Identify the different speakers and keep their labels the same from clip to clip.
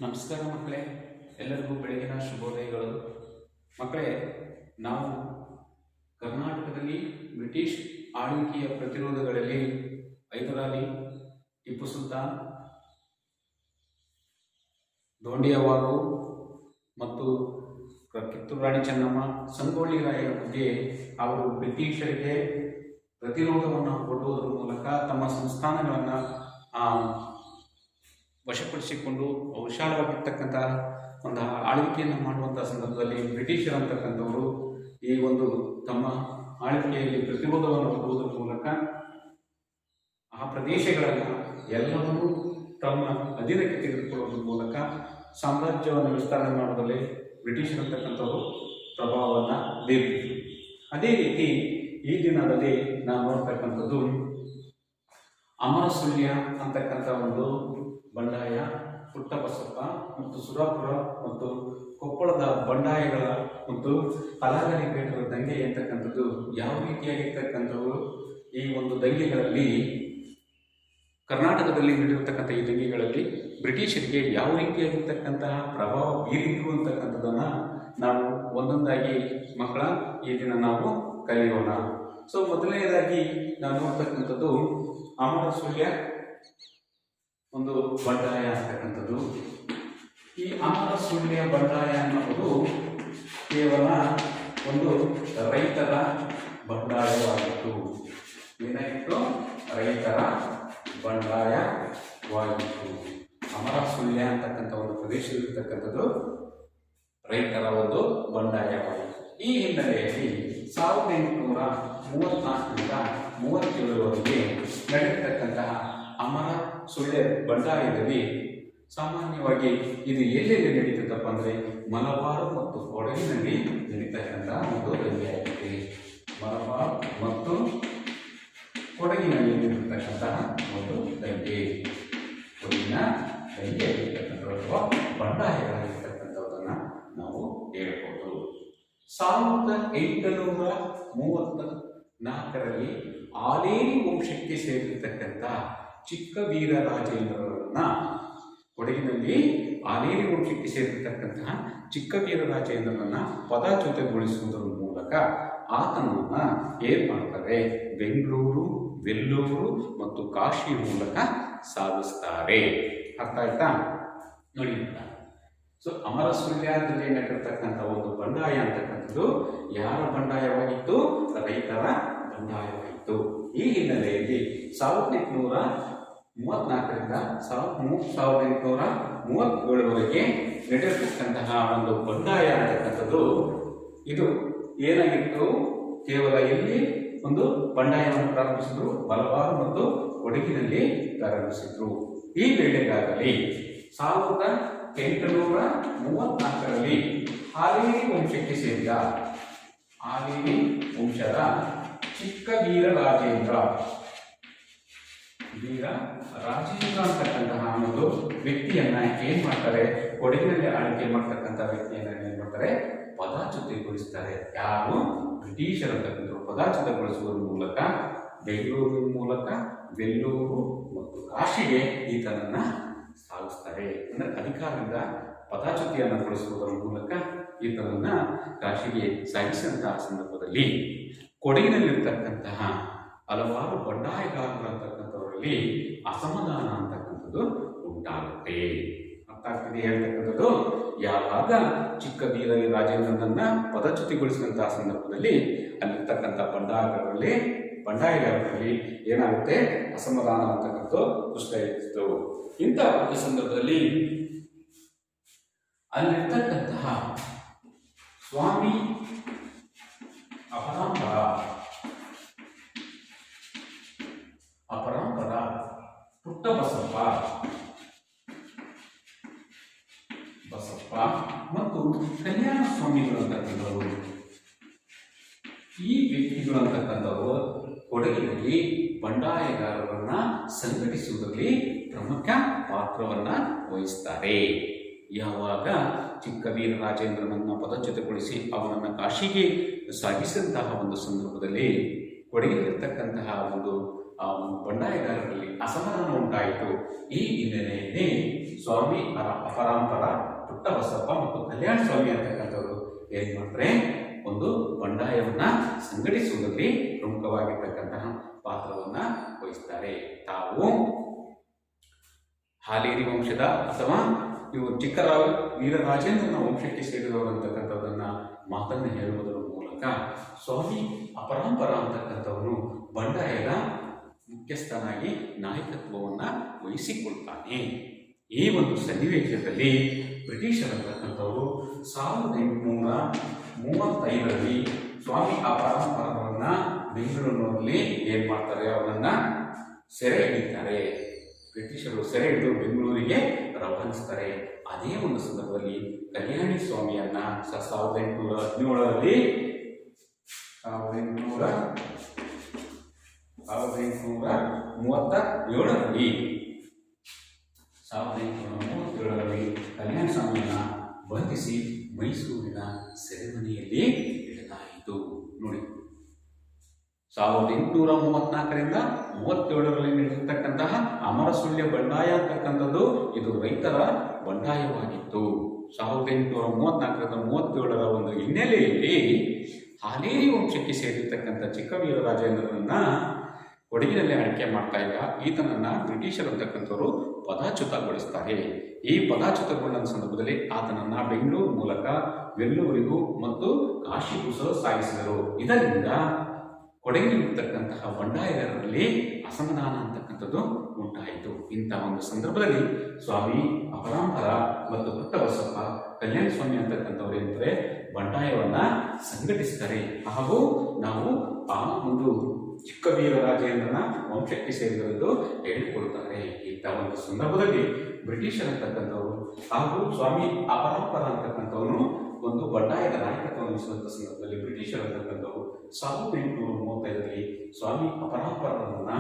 Speaker 1: ನಮಸ್ಕಾರ ಮಕ್ಕಳೇ, ಎಲ್ಲರಿಗೂ ಬೆಳಗಿನ ಶುಭೋದಯಗಳು. ಮಕ್ಕಳೇ, ನಾವು ಕರ್ನಾಟಕದಲ್ಲಿ ಬ್ರಿಟಿಷ್ ಆಳ್ವಿಕೆಯ ಪ್ರತಿರೋಧಗಳಲ್ಲಿ ಹೈದರಾಲಿ, ಟಿಪ್ಪು ಸುಲ್ತಾನ್, ದೋಂಡಿಯವಾಗು ಮತ್ತು ಕಿತ್ತೂರು ರಾಣಿ ಚೆನ್ನಮ್ಮ, ಸಂಗೊಳ್ಳಿ ರಾಯರ ಬಗ್ಗೆ ಅವರು ಬ್ರಿಟಿಷರಿಗೆ ಪ್ರತಿರೋಧವನ್ನು ಕೊಡುವುದರ ಮೂಲಕ ತಮ್ಮ ಸಂಸ್ಥಾನಗಳನ್ನು ವಶಪಡಿಸಿಕೊಂಡು ವಿಶಾಲವಾಗಿರ್ತಕ್ಕಂಥ ಒಂದು ಆಳ್ವಿಕೆಯನ್ನು ಮಾಡುವಂಥ ಸಂದರ್ಭದಲ್ಲಿ ಬ್ರಿಟಿಷರು ಅಂತಕ್ಕಂಥವರು ಈ ಒಂದು ತಮ್ಮ ಆಳ್ವಿಕೆಯಲ್ಲಿ ಪ್ರತಿರೋಧವನ್ನು ಕೊಡುವುದರ ಮೂಲಕ ಆ ಪ್ರದೇಶಗಳನ್ನು ಎಲ್ಲವನ್ನೂ ತಮ್ಮ ಅಧೀನಕ್ಕೆ ತೆಗೆದುಕೊಳ್ಳುವುದರ ಮೂಲಕ ಸಾಮ್ರಾಜ್ಯವನ್ನು ವಿಸ್ತರಣೆ ಮಾಡುವುದರಲ್ಲಿ ಬ್ರಿಟಿಷರು ಅಂತಕ್ಕಂಥವರು ಪ್ರಭಾವವನ್ನು ಬೀರಿದ್ರು. ಅದೇ ರೀತಿ ಈ ದಿನದಲ್ಲಿ ನಾವು ನೋಡ್ತಕ್ಕಂಥದ್ದು ಅಮರಸುಳ್ಯ ಅಂತಕ್ಕಂಥ ಒಂದು ಬಂಡಾಯ, ಪುಟ್ಟಬಸಪ್ಪ ಮತ್ತು ಸುರಾಪುರ ಮತ್ತು ಕೊಪ್ಪಳದ ಬಂಡಾಯಗಳ ಮತ್ತು ಹಲಗಲಿ ಬೇಟರ ದಂಗೆ ಅಂತಕ್ಕಂಥದ್ದು ಯಾವ ರೀತಿಯಾಗಿರ್ತಕ್ಕಂಥವು ಈ ಒಂದು ದಂಗೆಗಳಲ್ಲಿ ಕರ್ನಾಟಕದಲ್ಲಿ ನಡೆದಿರ್ತಕ್ಕಂಥ ಈ ದಂಗೆಗಳಲ್ಲಿ ಬ್ರಿಟಿಷರಿಗೆ ಯಾವ ರೀತಿಯಾಗಿರ್ತಕ್ಕಂತಹ ಪ್ರಭಾವ ಬೀರಿದ್ರು ಅಂತಕ್ಕಂಥದ್ದನ್ನು ನಾವು ಒಂದೊಂದಾಗಿ ಮಕ್ಕಳ ಈ ದಿನ ನಾವು ಕಲಿಯೋಣ. ಸೊ ಮೊದಲನೇದಾಗಿ ನಾವು ನೋಡ್ತಕ್ಕಂಥದ್ದು ಅಮರಸುಳ್ಯ ಒಂದು ಬಂಡಾಯ ಅಂತಕ್ಕಂಥದ್ದು. ಈ ಅಮರಸುಳ್ಯ ಬಂಡಾಯ ಅನ್ನೋದು ಕೇವಲ ಒಂದು ರೈತರ ಬಂಡಾಯವಾಗಿತ್ತು. ಏನಾಗಿತ್ತು? ರೈತರ ಬಂಡಾಯವಾಗಿತ್ತು. ಅಮರಸುಳ್ಯ ಅಂತಕ್ಕಂಥ ಒಂದು ಪ್ರದೇಶದಲ್ಲಿರ್ತಕ್ಕಂಥದ್ದು ರೈತರ ಒಂದು ಬಂಡಾಯವಾಗಿತ್ತು. ಈ ಹಿನ್ನೆಲೆಯಲ್ಲಿ 1834ರಿಂದ 37ರವರೆಗೆ ನಡೆಯತಕ್ಕಂತಹ ಅಮರ ಸುಳ್ಯ ಬಂಡಾಯದಲ್ಲಿ ಸಾಮಾನ್ಯವಾಗಿ ಇದು ಎಲ್ಲೆಲ್ಲಿ ನಡೀತದಪ್ಪ ಅಂದರೆ ಮಲಬಾರ್ ಮತ್ತು ಕೊಡಗಿನಲ್ಲಿ ನಡೀತಕ್ಕಂತಹ ಒಂದು ದಂಗೆಯಾಗಿದೆ. ಮಲಬಾರ್ ಮತ್ತು ಕೊಡಗಿನಲ್ಲಿ ನಡೀತಕ್ಕಂತಹ ಒಂದು ದಂಗೆ, ಕೊಡಗಿನ ದಂಗೆಯಾಗಿರ್ತಕ್ಕಂಥ ಅಥವಾ ಬಂಡಾಯಗಳಾಗಿರ್ತಕ್ಕಂಥದ್ದನ್ನು ನಾವು ಹೇಳ್ಬೋದು. 1834ರಲ್ಲಿ ಆಲೇರಿ ವಂಶಕ್ಕೆ ಸೇರಿರ್ತಕ್ಕಂಥ ಚಿಕ್ಕ ವೀರರಾಜೇಂದ್ರರನ್ನ, ಕೊಡಗಿನಲ್ಲಿ ಆಲೇರಿ ವಂಶಕ್ಕೆ ಸೇರಿರ್ತಕ್ಕಂತಹ ಚಿಕ್ಕ ವೀರರಾಜೇಂದ್ರರನ್ನ ಪದಚ್ಯುತಗೊಳಿಸುವುದರ ಮೂಲಕ ಆತನನ್ನ ಏನ್ ಮಾಡ್ತಾರೆ? ಬೆಂಗಳೂರು, ವೆಲ್ಲೂರು ಮತ್ತು ಕಾಶಿ ಮೂಲಕ ಸಾಗಿಸ್ತಾರೆ. ಅರ್ಥ ಆಯ್ತಾ? ನೋಡಿ, ಸೊ ಅಮರಸುಳ್ಯದಲ್ಲಿ ನಡೆದಿರ್ತಕ್ಕಂಥ ಒಂದು ಬಂಡಾಯ ಅಂತಕ್ಕಂಥದ್ದು ಯಾರ ಬಂಡಾಯವಾಗಿತ್ತು? ರೈತರ ಬಂಡಾಯವಾಗಿತ್ತು. ಈ ಹಿನ್ನೆಲೆಯಲ್ಲಿ 1834ರಿಂದ 1837ವರೆಗೆ ನಡೆದಿರ್ತಕ್ಕಂತಹ ಒಂದು ಬಂಡಾಯ ಅಂತಕ್ಕಂಥದ್ದು ಇದು ಏನಾಗಿತ್ತು? ಕೇವಲ ಇಲ್ಲಿ ಒಂದು ಬಂಡಾಯವನ್ನು ಪ್ರಾರಂಭಿಸಿದ್ರು, ಮಲಬಾರ್ ಮತ್ತು ಕೊಡಗಿನಲ್ಲಿ ಪ್ರಾರಂಭಿಸಿದ್ರು. ಈ ವೇಳೆಗಾಗಲಿ 1834ರಲ್ಲಿ ಹಾಲೇರಿ ವಂಶಕ್ಕೆ ಸೇರಿದ ಹಾಲೇರಿ ವಂಶದ ಚಿಕ್ಕ ವೀರರಾಜೇಂದ್ರ ಅಂತಕ್ಕಂತಹ ಒಂದು ವ್ಯಕ್ತಿಯನ್ನ ಏನ್ ಮಾಡ್ತಾರೆ? ಕೊಡಗಿನಲ್ಲಿ ಆಳ್ವಿಕೆ ಮಾಡ್ತಕ್ಕಂಥ ವ್ಯಕ್ತಿಯನ್ನ ಏನ್ ಮಾಡ್ತಾರೆ? ಪದಚ್ಯುತಗೊಳಿಸ್ತಾರೆ. ಯಾರು? ಬ್ರಿಟಿಷರ್ ಅಂತಕ್ಕಂಥವ್ರು ಪದಚ್ಯುತಗೊಳಿಸುವುದರ ಮೂಲಕ ಬೆಂಗಳೂರು ಮೂಲಕ ವೆಲ್ಲೂರು ಮತ್ತು ಕಾಶಿಗೆ ಈತನನ್ನ ಸಾಗಿಸ್ತಾರೆ. ಅಂದ್ರೆ ಅಧಿಕಾರದಿಂದ ಪದಚ್ಯುತಿಯನ್ನು ಗೊಳಿಸುವುದರ ಮೂಲಕ ಈತನನ್ನ ಕಾಶಿಗೆ ಸಾಗಿಸಿದಂತಹ ಸಂದರ್ಭದಲ್ಲಿ ಕೊಡಗಿನಲ್ಲಿರ್ತಕ್ಕಂತಹ ಹಲವಾರು ಬಂಡಾಯಗಾರರು ಅಂತಕ್ಕಂಥವರಲ್ಲಿ ಅಸಮಾಧಾನ ಅಂತಕ್ಕಂಥದ್ದು ಉಂಟಾಗುತ್ತೆ. ಅರ್ಥ ಆಗ್ತಿದೆ ಹೇಳ್ತಕ್ಕಂಥದ್ದು? ಯಾವಾಗ ಚಿಕ್ಕ ವೀರರಾಜೇಂದ್ರನನ್ನ ರಾಜೇಂದ್ರನನ್ನ ಪದಚ್ಯುತಿಗೊಳಿಸಿದಂತಹ ಸಂದರ್ಭದಲ್ಲಿ ಅಲ್ಲಿರ್ತಕ್ಕಂಥ ಬಂಡಾಯಗಾರರಲ್ಲಿ ಏನಾಗುತ್ತೆ? ಅಸಮಾಧಾನ ಅಂತಕ್ಕಂಥದ್ದು ಸೃಷ್ಟಿಯಾಯಿತು. ಇಂಥ ಒಂದು ಸಂದರ್ಭದಲ್ಲಿ ಅಲ್ಲಿರ್ತಕ್ಕಂತಹ ಸ್ವಾಮಿ ಅಪರಾಂಬರ ಪುಟ್ಟಬಸಪ್ಪ ಮತ್ತು ಕಲ್ಯಾಣ ಸ್ವಾಮಿಗಳು ಅಂತಕ್ಕಂಥವರು, ಈ ವ್ಯಕ್ತಿಗಳು ಅಂತಕ್ಕಂಥವರು ಕೊಡಗಿನಲ್ಲಿ ಬಂಡಾಯಗಾರರನ್ನ ಸಂಘಟಿಸುವುದರಲ್ಲಿ ಪ್ರಮುಖ ಪಾತ್ರವನ್ನ ವಹಿಸ್ತಾರೆ. ಯಾವಾಗ ಚಿಕ್ಕ ವೀರರಾಜೇಂದ್ರನನ್ನ ಪದಚ್ಯುತಗೊಳಿಸಿ ಅವನನ್ನು ಕಾಶಿಗೆ ಸಾಗಿಸಿದಂತಹ ಒಂದು ಸಂದರ್ಭದಲ್ಲಿ ಕೊಡಗಿನಲ್ಲಿರ್ತಕ್ಕಂತಹ ಒಂದು ಬಂಡಾಯಗಾರರಲ್ಲಿ ಅಸಮಾಧಾನ ಉಂಟಾಯಿತು. ಈ ಹಿನ್ನೆಲೆಯಲ್ಲಿ ಸ್ವಾಮಿ ಅಪರಾಂಪರ ಪುಟ್ಟಬಸಪ್ಪ ಮತ್ತು ಕಲ್ಯಾಣ ಸ್ವಾಮಿ ಅಂತಕ್ಕಂಥವ್ರು ಏನ್ ಮಾಡ್ತಾರೆ, ಒಂದು ಬಂಡಾಯವನ್ನ ಸಂಘಟಿಸುವುದರಲ್ಲಿ ಪ್ರಮುಖವಾಗಿರ್ತಕ್ಕಂತಹ ಪಾತ್ರವನ್ನ ವಹಿಸ್ತಾರೆ. ತಾವು ಹಾಲೇರಿ ವಂಶದ ಅಥವಾ ಇವು ವೀರರಾಜೇಂದ್ರನ ವಂಶಕ್ಕೆ ಸೇರಿದವರು ಅಂತಕ್ಕಂಥದ್ದನ್ನ ಮಾತನ್ನು ಹೇಳುವುದರ ಮೂಲಕ ಸ್ವಾಮಿ ಅಪರಾಂಪರ ಅಂತಕ್ಕಂಥವನು ಬಂಡಾಯದ ಮುಖ್ಯಸ್ಥನಾಗಿ ನಾಯಕತ್ವವನ್ನ ವಹಿಸಿಕೊಳ್ತಾನೆ. ಈ ಒಂದು ಸನ್ನಿವೇಶದಲ್ಲಿ ಬ್ರಿಟಿಷರಂತಕ್ಕಂಥವರು 1835ರಲ್ಲಿ ಸ್ವಾಮಿ ಅಪರಾಂಪರವನ್ನ ಬೆಂಗಳೂರಿನಲ್ಲಿ ಏನ್ ಮಾಡ್ತಾರೆ, ಅವರನ್ನ ಸೆರೆ ಹಿಡಿತಾರೆ. ಬ್ರಿಟಿಷರು ಸೆರೆ ಹಿಡಿದು ಬೆಂಗಳೂರಿಗೆ ರವಾನಿಸ್ತಾರೆ. ಅದೇ ಒಂದು ಸಂದರ್ಭದಲ್ಲಿ ಕಲ್ಯಾಣಿ ಸ್ವಾಮಿಯನ್ನ 1817ರಲ್ಲಿ 1837ರಲ್ಲಿ ಕಲ್ಯಾಣ ಸ್ವಾಮಿಯನ್ನ ಬಂಧಿಸಿ ಮೈಸೂರಿನ ಸೆರೆಮನೆಯಲ್ಲಿ ಇಡಲಾಯಿತು. ನೋಡಿ, 1834ರಿಂದ 37ರಲ್ಲಿ ನಡೆದಿರ್ತಕ್ಕಂತಹ ಅಮರಸುಳ್ಯ ಬಂಡಾಯ ಅಂತಕ್ಕಂಥದ್ದು ಇದು ರೈತರ ಬಂಡಾಯವಾಗಿತ್ತು. 1834ರಿಂದ 37ರ ಒಂದು ಹಿನ್ನೆಲೆಯಲ್ಲಿ ಹಾಲೇರಿ ವಂಶಕ್ಕೆ ಸೇರಿರ್ತಕ್ಕಂಥ ಚಿಕ್ಕವೀರರಾಜೇಂದ್ರನನ್ನ ಕೊಡಗಿನಲ್ಲಿ ಆಳ್ಕೆ ಮಾಡ್ತಾ ಇದ್ದ ಈತನನ್ನ ಬ್ರಿಟಿಷರು ಅಂತಕ್ಕಂಥವರು ಪದಾಚ್ಯುತಗೊಳಿಸ್ತಾರೆ. ಈ ಪದಾಚ್ಯುತಗೊಂಡ ಸಂದರ್ಭದಲ್ಲಿ ಆತನನ್ನ ಬೆಂಗಳೂರು ಮೂಲಕ ವೆಲ್ಲೂರಿಗೂ ಮತ್ತು ಕಾಶಿಗೂ ಸಾಗಿಸಿದರು. ಇದರಿಂದ ಕೊಡಗಿನಲ್ಲಿರ್ತಕ್ಕಂತಹ ಬಂಡಾಯಗಾರರಲ್ಲಿ ಅಸಮಾಧಾನ ಅಂತಕ್ಕಂಥದ್ದು ಉಂಟಾಯಿತು. ಇಂತಹ ಒಂದು ಸಂದರ್ಭದಲ್ಲಿ ಸ್ವಾಮಿ ಅಪರಾಂಪರ ಮತ್ತು ಪುಟ್ಟಬಸಪ್ಪ ಕಲ್ಯಾಣ ಸ್ವಾಮಿ ಅಂತಕ್ಕಂಥವ್ರು ಏನಂದ್ರೆ ಬಂಡಾಯವನ್ನ ಸಂಘಟಿಸ್ತಾರೆ ಹಾಗೂ ನಾವು ಆ ಒಂದು ಚಿಕ್ಕವೀರರಾಜೇಂದ್ರನ ವಂಶಕ್ಕೆ ಸೇರಿದರೆಂದು ಹೇಳಿಕೊಡುತ್ತಾರೆ. ಇಂತಹ ಒಂದು ಸಂದರ್ಭದಲ್ಲಿ ಬ್ರಿಟಿಷರ್ ಅಂತಕ್ಕಂಥವರು ಹಾಗೂ ಸ್ವಾಮಿ ಅಪರಾಂಪರ ಅಂತಕ್ಕಂಥವನು ಒಂದು ಬಂಡಾಯದ ನಾಯಕತ್ವ ವಹಿಸುವಂತ ಸಂದರ್ಭದಲ್ಲಿ ಬ್ರಿಟಿಷರ್ ಅಂತಕ್ಕಂಥವರು 1835ರಲ್ಲಿ ಸ್ವಾಮಿ ಅಪರಾಂಪರರನ್ನ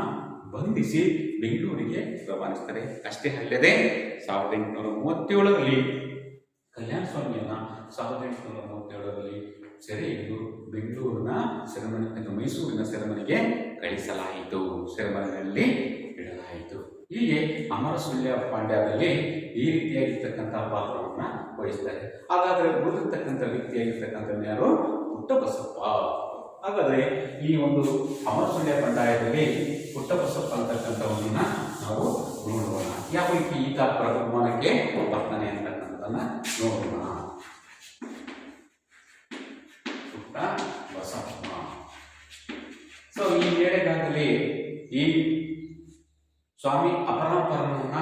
Speaker 1: ಬಂಧಿಸಿ ಬೆಂಗಳೂರಿಗೆ ರವಾನಿಸ್ತಾರೆ. ಅಷ್ಟೇ ಅಲ್ಲದೆ 1837ರಲ್ಲಿ ಕಲ್ಯಾಣ ಸ್ವಾಮಿಯನ್ನ 1837ರಲ್ಲಿ ಸೆರೆ ಹಿಡಿದು ಬೆಂಗಳೂರಿನ ಸೆರೆಮನೆ ಮೈಸೂರಿನ ಸೆರೆಮನೆಗೆ ಕಳಿಸಲಾಯಿತು, ಸೆರೆಮನೆಯಲ್ಲಿ ಇಡಲಾಯಿತು. ಹೀಗೆ ಅಮರಸುಳ್ಯ ಪಾಂಡ್ಯದಲ್ಲಿ ಈ ರೀತಿಯಾಗಿರ್ತಕ್ಕಂತಹ ಪಾತ್ರವನ್ನ ವಹಿಸ್ತಾರೆ. ಹಾಗಾದ್ರೆ ಉಳಿದಿರ್ತಕ್ಕಂಥ ವ್ಯಕ್ತಿಯಾಗಿರ್ತಕ್ಕಂಥ ಯಾರು, ಪುಟ್ಟಬಸಪ್ಪ. ಹಾಗಾದ್ರೆ ಈ ಒಂದು ಅಮರಸುಳ್ಯ ಬಂಡಾಯದಲ್ಲಿ ಪುಟ್ಟಬಸಪ್ಪ ಅಂತಕ್ಕಂಥವನ್ನ ನಾವು ನೋಡೋಣ. ಯಾವ ರೀತಿ ಈತ ಪ್ರಗಮನಕ್ಕೆ ಬರ್ತಾನೆ ಅಂತಕ್ಕಂಥದ್ದನ್ನ ನೋಡೋಣ. ಪುಟ್ಟಬಸಪ್ಪ ಸೊ ಈ ವೇಳೆಗಾಗಲೇ ಈ ಸ್ವಾಮಿ ಅಪರಾಂಪರನನ್ನ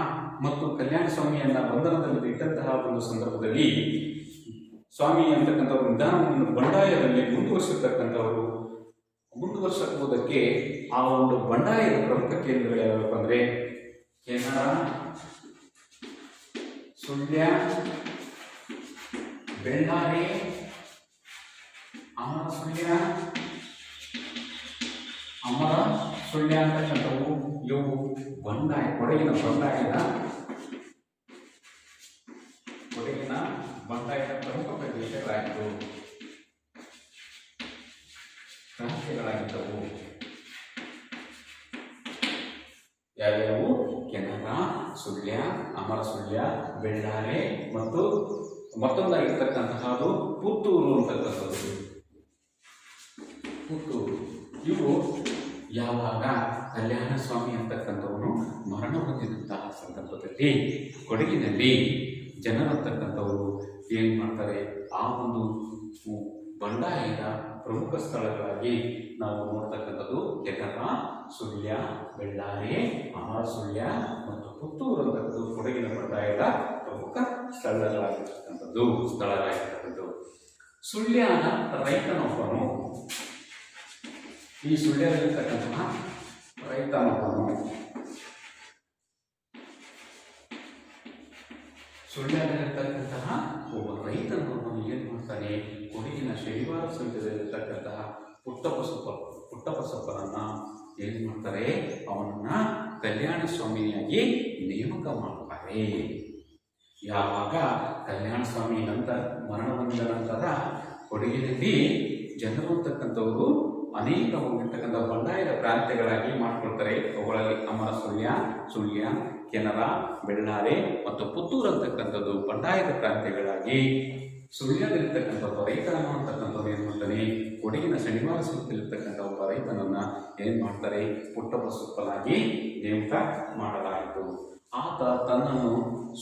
Speaker 1: ಮತ್ತು ಕಲ್ಯಾಣ ಸ್ವಾಮಿಯನ್ನ ಬಂಧನದಲ್ಲಿ ಇಟ್ಟಂತಹ ಒಂದು ಸಂದರ್ಭದಲ್ಲಿ ಸ್ವಾಮಿ ಅಂತಕ್ಕಂಥವ್ರು ನಿಧಾನವನ್ನು ಬಂಡಾಯದಲ್ಲಿ ಮುಂದುವರಿಸುವುದಕ್ಕೆ ಆ ಒಂದು ಬಂಡಾಯದ ಪ್ರಮುಖ ಕೇಂದ್ರಗಳು ಯಾವ್ಯಾವಪ್ಪ ಅಂದ್ರೆ ಕೇನಾರ, ಸುಳ್ಯ, ಬೆಳ್ಳಾರಿ, ಅಮರ ಸುಳ್ಯ ಅಂತಕ್ಕಂಥವು ಇವು ಬಂಡಾಯ ಕೊಡಗಿನ ಬಂಡಾಯದ ಪ್ರಮುಖ ರಹಸ್ಯಗಳಾಗಿದ್ದವು. ಯಾವ್ಯಾವು? ಕೆನರ, ಸುಳ್ಯ, ಅಮರ ಸುಳ್ಯ, ಬೆಳ್ಳಾರೆ ಮತ್ತು ಮತ್ತೊಂದಾಗಿರ್ತಕ್ಕಂತಹದ್ದು ಪುತ್ತೂರು ಅಂತಕ್ಕಂಥದ್ದು. ಪುತ್ತೂರು ಇವು ಯಾವಾಗ ಕಲ್ಯಾಣ ಸ್ವಾಮಿ ಅಂತಕ್ಕಂಥವನು ಮರಣ ಹೊಂದಿದಂತಹ ಸಂದರ್ಭದಲ್ಲಿ ಕೊಡಗಿನಲ್ಲಿ ಜನರಂತಕ್ಕಂಥವರು ಏನು ಮಾಡ್ತಾರೆ, ಆ ಒಂದು ಬಂಡಾಯದ ಪ್ರಮುಖ ಸ್ಥಳಗಳಾಗಿ ನಾವು ನೋಡ್ತಕ್ಕಂಥದ್ದು ಕೆನರ, ಸುಳ್ಯ, ಬೆಳ್ಳಾರೆ, ಅಮರ ಸುಳ್ಯ ಮತ್ತು ಪುತ್ತೂರು ಅಂತಕ್ಕಂಥದ್ದು ಕೊಡಗಿನ ಬಂಡಾಯದ ಪ್ರಮುಖ ಸ್ಥಳಗಳಾಗಿರ್ತಕ್ಕಂಥದ್ದು. ಸುಳ್ಯನ ರೈತನೊಬ್ಬನು, ಈ ಸುಳ್ಯದಲ್ಲಿರ್ತಕ್ಕಂತಹ ರೈತನೊಬ್ಬನು ಸುಳ್ಯದಲ್ಲಿರ್ತಕ್ಕಂತಹ ಒಬ್ಬ ರೈತನೊಬ್ಬನು ಏನು ಮಾಡ್ತಾನೆ, ಕೊಡಗಿನ ಶನಿವಾರ ಸಂಘದಲ್ಲಿರ್ತಕ್ಕಂತಹ ಪುಟ್ಟಬಸಪ್ಪನನ್ನ ಏನು ಮಾಡ್ತಾರೆ, ಅವನನ್ನ ಕಲ್ಯಾಣ ಸ್ವಾಮಿಯಾಗಿ ನೇಮಕ ಮಾಡ್ತಾರೆ. ಯಾವಾಗ ಕಲ್ಯಾಣ ಸ್ವಾಮಿ ಮರಣ ಹೊಂದಿದ ನಂತರ ಕೊಡಗಿನಲ್ಲಿ ಜನರು ಅಂತಕ್ಕಂಥವರು ಅನೇಕ ಹೋಗಿರ್ತಕ್ಕಂಥ ಬಂಡಾಯದ ಪ್ರಾಂತ್ಯಗಳಾಗಿ ಮಾಡ್ಕೊಳ್ತಾರೆ. ಅವುಗಳಲ್ಲಿ ಅಮರ ಸುಳ್ಯ, ಕೆನರಾ, ಬೆಳ್ಳಾರೆ ಮತ್ತು ಪುತ್ತೂರು ಅಂತಕ್ಕಂಥದ್ದು ಬಂಡಾಯದ ಪ್ರಾಂತ್ಯಗಳಾಗಿ, ಸುಳ್ಯದಲ್ಲಿರ್ತಕ್ಕಂಥ ಒಬ್ಬ ರೈತನನ್ನು ಅಂತಕ್ಕಂಥವ್ರು ಏನು ಮಾಡ್ತಾನೆ, ಕೊಡಗಿನ ಶನಿವಾರ ಸುತ್ತಲಿರ್ತಕ್ಕಂಥ ಒಬ್ಬ ರೈತನನ್ನು ಏನು ಮಾಡ್ತಾರೆ, ಪುಟ್ಟಬಸಪ್ಪನಾಗಿ ನೇಮಕ ಮಾಡಲಾಯಿತು. ಆತ ತನ್ನನ್ನು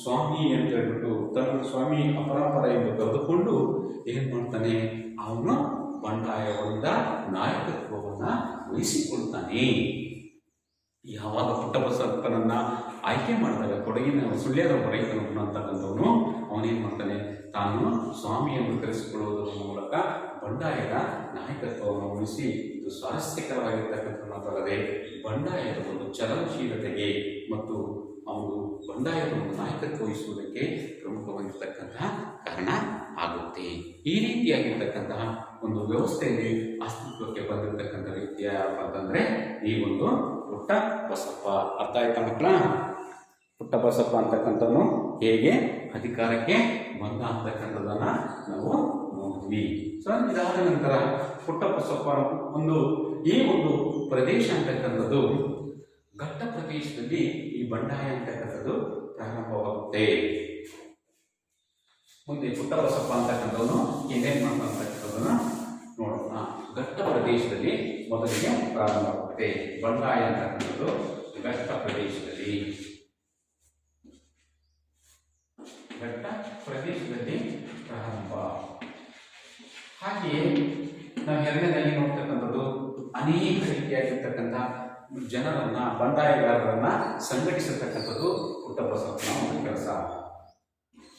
Speaker 1: ಸ್ವಾಮಿ ಅಂತ ಹೇಳ್ಬಿಟ್ಟು ತನ್ನ ಸ್ವಾಮಿ ಅಪರಾಪರ ಎಂದು ಕರೆದುಕೊಂಡು ಏನು ಮಾಡ್ತಾನೆ, ಅವನು ಬಂಡಾಯದಿಂದ ನಾಯಕತ್ವವನ್ನು ವಹಿಸಿಕೊಳ್ತಾನೆ. ಯಾವಾಗ ಪುಟ್ಟಬಸಪ್ಪನನ್ನ ಆಯ್ಕೆ ಮಾಡಿದಾಗ ಕೊಡಗಿನ ಸುಳ್ಯದ ರೈತನನ್ನು ಅಂತಕ್ಕಂಥವನು ಅವನೇನು ಮಾಡ್ತಾನೆ, ತಾನು ಸ್ವಾಮಿಯನ್ನು ಕರೆಸಿಕೊಳ್ಳುವುದರ ಮೂಲಕ ಬಂಡಾಯದ ನಾಯಕತ್ವವನ್ನು ಉಳಿಸಿ, ಇದು ಸ್ವಾರಸ್ಯಕರವಾಗಿರ್ತಕ್ಕಂಥದ್ದಲ್ಲದೆ ಬಂಡಾಯದ ಒಂದು ಚಲನಶೀಲತೆಗೆ ಮತ್ತು ಅವನು ಬಂಡಾಯದ ಒಂದು ನಾಯಕತ್ವ ವಹಿಸುವುದಕ್ಕೆ ಪ್ರಮುಖವಾಗಿರ್ತಕ್ಕಂತಹ ಕಾರಣ ಆಗುತ್ತೆ. ಈ ರೀತಿಯಾಗಿರ್ತಕ್ಕಂತಹ ಒಂದು ವ್ಯವಸ್ಥೆಯಲ್ಲಿ ಅಸ್ತಿತ್ವಕ್ಕೆ ಬಂದಿರತಕ್ಕಂಥ ವ್ಯಕ್ತಿ ಯಾರಪ್ಪ ಅಂತಂದರೆ ಈ ಒಂದು ಪುಟ್ಟಬಸಪ್ಪ. ಅರ್ಥ ಆಯ್ತಾ ಮಕ್ಕಳ? ಪುಟ್ಟಬಸಪ್ಪ ಅಂತಕ್ಕಂಥವನು ಹೇಗೆ ಅಧಿಕಾರಕ್ಕೆ ಬಂದ ಅಂತಕ್ಕಂಥದ್ದನ್ನು ನಾವು ನೋಡ್ತೀವಿ. ಸೊ ಇದಾದ ನಂತರ ಪುಟ್ಟಬಸಪ್ಪ ಈ ಒಂದು ಪ್ರದೇಶ ಅಂತಕ್ಕಂಥದ್ದು ಘಟ್ಟ ಪ್ರದೇಶದಲ್ಲಿ ಈ ಬಂಡಾಯ ಅಂತಕ್ಕಂಥದ್ದು ಪ್ರಾರಂಭವಾಗುತ್ತೆ. ಮುಂದೆ ಪುಟ್ಟಬಸಪ್ಪ ಅಂತಕ್ಕಂಥವನು ಏನೇನು ಮಾಡ್ತಕ್ಕಂಥದ್ದನ್ನ ನೋಡೋಣ. ಘಟ್ಟ ಪ್ರದೇಶದಲ್ಲಿ ಮೊದಲಿಗೆ ಪ್ರಾರಂಭವಾಗುತ್ತೆ ಬಂಡಾಯ ಅಂತಕ್ಕಂಥದ್ದು. ಘಟ್ಟ ಪ್ರದೇಶದಲ್ಲಿ ಪ್ರಾರಂಭ. ಹಾಗೆಯೇ ನಾವು ಎರಡನೇದಾಗಿ ನೋಡ್ತಕ್ಕಂಥದ್ದು ಅನೇಕ ರೀತಿಯಾಗಿರ್ತಕ್ಕಂಥ ಜನರನ್ನ, ಬಂಡಾಯಗಾರರನ್ನ ಸಂಘಟಿಸತಕ್ಕಂಥದ್ದು ಪುಟ್ಟಬಸಪ್ಪನ ಒಂದು ಕೆಲಸ.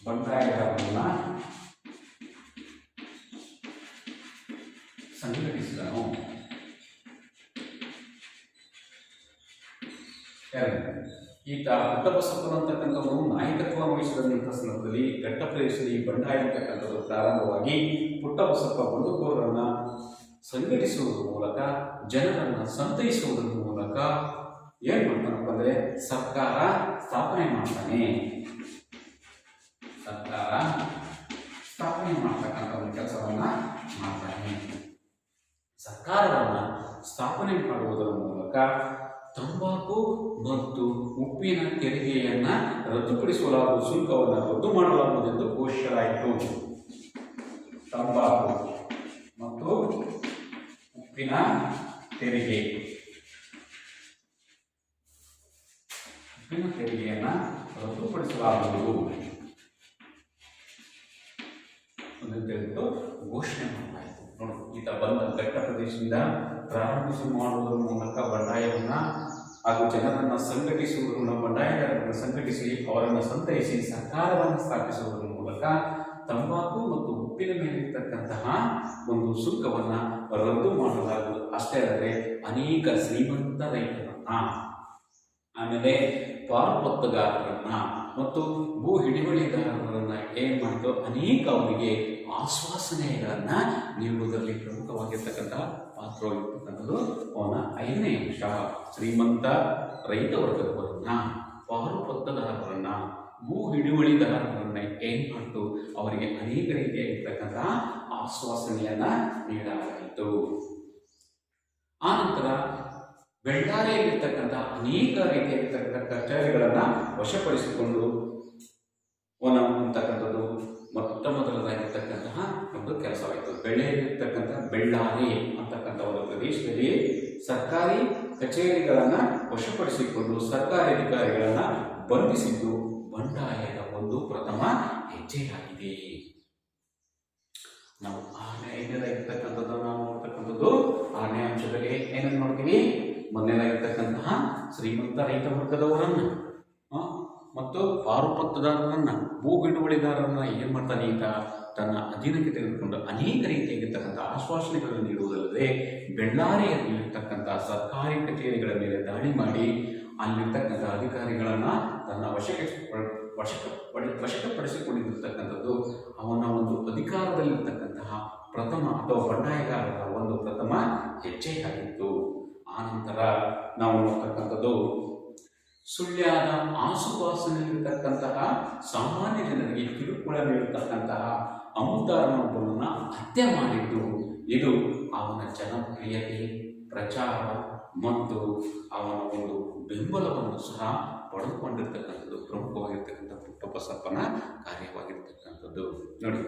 Speaker 1: ಬಂಡಾಯಗಾರರನ್ನ ಸಂಘಟಿಸಿದನು. ಈತ ಪುಟ್ಟಬಸಪ್ಪನ ಅಂತಕ್ಕಂಥವನು ನಾಯಕತ್ವ ವಹಿಸಿದಂಥ ಸಂದರ್ಭದಲ್ಲಿ ಘಟ್ಟ ಪ್ರದೇಶದಲ್ಲಿ ಬಂಡಾಯ ಅಂತಕ್ಕಂಥದ್ದು ಪ್ರಾರಂಭವಾಗಿ ಪುಟ್ಟಬಸಪ್ಪ ಬಂಡುಕೋರರನ್ನ ಸಂಘಟಿಸುವುದರ ಮೂಲಕ, ಜನರನ್ನು ಸಂತೈಸುವುದರ ಮೂಲಕ ಏನು ಮಾಡ್ತಾನಪ್ಪ ಅಂದರೆ ಸರ್ಕಾರ ಸ್ಥಾಪನೆ ಮಾಡ್ತಾನೆ. ಸರ್ಕಾರ ಸ್ಥಾಪನೆ ಮಾಡ್ತಕ್ಕಂಥ ಒಂದು ಕೆಲಸವನ್ನ ಮಾಡ್ತಾನೆ. ಸರ್ಕಾರವನ್ನು ಸ್ಥಾಪನೆ ಮಾಡುವುದರ ಮೂಲಕ ತಂಬಾಕು ಮತ್ತು ಉಪ್ಪಿನ ತೆರಿಗೆಯನ್ನ ರದ್ದುಪಡಿಸಲಾಗುವ ಶುಲ್ಕವನ್ನು ರದ್ದು ಮಾಡಲಾಗುವುದೆಂದು ಘೋಷಿಸಲಾಯಿತು. ತಂಬಾಕು ಮತ್ತು ಉಪ್ಪಿನ ತೆರಿಗೆಯನ್ನ ರದ್ದುಪಡಿಸಲಾಗುವುದು ಅಂತ ಹೇಳ್ಬಿಟ್ಟು ಘೋಷಣೆ ಮಾಡಲಾಯಿತು. ನೋಡಿ, ಈತ ಬಂದ ಘಟ್ಟ ಪ್ರದೇಶದಿಂದ ಪ್ರಾರಂಭಿಸಿ ಮಾಡುವುದರ ಮೂಲಕ ಬಂಡಾಯವನ್ನ ಹಾಗೂ ಜನರನ್ನು ಸಂಘಟಿಸುವುದನ್ನು, ಬಂಡಾಯಗಾರರನ್ನು ಸಂಘಟಿಸಿ ಅವರನ್ನು ಸಂತೈಸಿ ಸರ್ಕಾರವನ್ನು ಸ್ಥಾಪಿಸುವುದರ ಮೂಲಕ ತಂಬಾಕು ಮತ್ತು ಉಪ್ಪಿನ ಮೇಲಿರ್ತಕ್ಕಂತಹ ಒಂದು ಶುಲ್ಕವನ್ನು ರದ್ದು ಮಾಡಲಾಗುವುದು. ಅಷ್ಟೇ ಅಲ್ಲದೆ ಅನೇಕ ಶ್ರೀಮಂತ ರೈತರನ್ನ, ಆಮೇಲೆ ಪಾರುಪತ್ತಗಾರರನ್ನ ಮತ್ತು ಭೂ ಹಿಡುವಳಿದಾರರನ್ನ ಏನು ಮಾಡಿತು, ಅನೇಕ ಅವರಿಗೆ ಆಶ್ವಾಸನೆಗಳನ್ನ ನೀಡುವುದರಲ್ಲಿ ಪ್ರಮುಖವಾಗಿರ್ತಕ್ಕಂಥ ಪಾತ್ರವಾಗಿರ್ತಕ್ಕಂಥದ್ದು ಅವನ 5ನೇ ಅಂಶ. ಶ್ರೀಮಂತ ರೈತ ವರ್ಗದವರನ್ನ, ಪಾರುಪತ್ತದಾರರನ್ನ, ಭೂ ಹಿಡುವಳಿದಾರರನ್ನ ಏನು ಮಾಡಿತು, ಅವರಿಗೆ ಅನೇಕ ರೀತಿಯಾಗಿರ್ತಕ್ಕಂಥ ಆಶ್ವಾಸನೆಯನ್ನ ನೀಡಲಾಯಿತು. ಆನಂತರ ಬೆಳ್ಳಾರೆಯಲ್ಲಿರ್ತಕ್ಕಂಥ ಅನೇಕ ರೀತಿಯಾಗಿರ್ತಕ್ಕಂಥ ಕಚೇರಿಗಳನ್ನು ವಶಪಡಿಸಿಕೊಂಡು ಅಂತಕ್ಕಂಥದ್ದು ಮೊಟ್ಟ ಮೊದಲದಾಗಿರ್ತಕ್ಕಂತಹ ಒಂದು ಕೆಲಸವಾಯಿತು. ಬೆಳ್ಳಿಯಲ್ಲಿರ್ತಕ್ಕಂಥ ಬೆಳ್ಳಾರೆ ಅಂತಕ್ಕಂಥ ಒಂದು ಪ್ರದೇಶದಲ್ಲಿ ಸರ್ಕಾರಿ ಕಚೇರಿಗಳನ್ನು ವಶಪಡಿಸಿಕೊಂಡು ಸರ್ಕಾರಿ ಅಧಿಕಾರಿಗಳನ್ನು ಬಂಧಿಸಿದ್ದು ಬಂಡಾಯದ ಒಂದು ಪ್ರಥಮ ಹೆಜ್ಜೆಯಾಗಿದೆ. ನಾವು 5ನೇದಾಗಿರ್ತಕ್ಕಂಥದ್ದು ನಾವು ನೋಡ್ತಕ್ಕಂಥದ್ದು 6ನೇ ಅಂಶದಲ್ಲಿ ಏನನ್ನು ನೋಡ್ತೀವಿ, ಮೊದಲನೇದಾಗಿರ್ತಕ್ಕಂತಹ ಶ್ರೀಮಂತ ರೈತ ವರ್ಗದವರನ್ನ ಮತ್ತು ಪಾರುಪತ್ತದಾರರನ್ನ, ಭೂ ಹಿಡುವಳಿದಾರರನ್ನ ಏನು ಮಾಡ್ತಾನೆ, ಈತ ತನ್ನ ಅಧೀನಕ್ಕೆ ತೆಗೆದುಕೊಂಡು ಅನೇಕ ರೀತಿಯಾಗಿರ್ತಕ್ಕಂಥ ಆಶ್ವಾಸನೆಗಳನ್ನು ನೀಡುವುದಲ್ಲದೆ ಬೆಳ್ಳಾರಿಯಲ್ಲಿರ್ತಕ್ಕಂಥ ಸರ್ಕಾರಿ ಕಚೇರಿಗಳ ಮೇಲೆ ದಾಳಿ ಮಾಡಿ ಅಲ್ಲಿರ್ತಕ್ಕಂಥ ಅಧಿಕಾರಿಗಳನ್ನು ತನ್ನ ವಶಪಡಿಸಿಕೊಂಡಿರ್ತಕ್ಕಂಥದ್ದು ಅವನ ಒಂದು ಅಧಿಕಾರದಲ್ಲಿರ್ತಕ್ಕಂತಹ ಪ್ರಥಮ ಅಥವಾ ಬಂಡಾಯಗಾರರ ಒಂದು ಪ್ರಥಮ ಹೆಜ್ಜೆಯಾಗಿತ್ತು. ಆನಂತರ ನಾವು ನೋಡ್ತಕ್ಕಂಥದ್ದು ಸುಳ್ಯದ ಆಸುಪಾಸಿನಲ್ಲಿರ್ತಕ್ಕಂತಹ ಸಾಮಾನ್ಯ ಜನರಿಗೆ ಕಿರುಕುಳ ನೀಡತಕ್ಕಂತಹ ಅಮುದಾರನೊಬ್ಬನನ್ನು ಹತ್ಯೆ ಮಾಡಿದ್ದು. ಇದು ಅವನ ಜನಪ್ರಿಯತೆ, ಪ್ರಚಾರ ಮತ್ತು ಅವನ ಒಂದು ಬೆಂಬಲವನ್ನು ಸಹ ಪಡೆದುಕೊಂಡಿರ್ತಕ್ಕಂಥದ್ದು ಪ್ರಮುಖವಾಗಿರ್ತಕ್ಕಂಥ ಪುಟ್ಟಬಸಪ್ಪನ ಕಾರ್ಯವಾಗಿರ್ತಕ್ಕಂಥದ್ದು. ನೋಡಿ,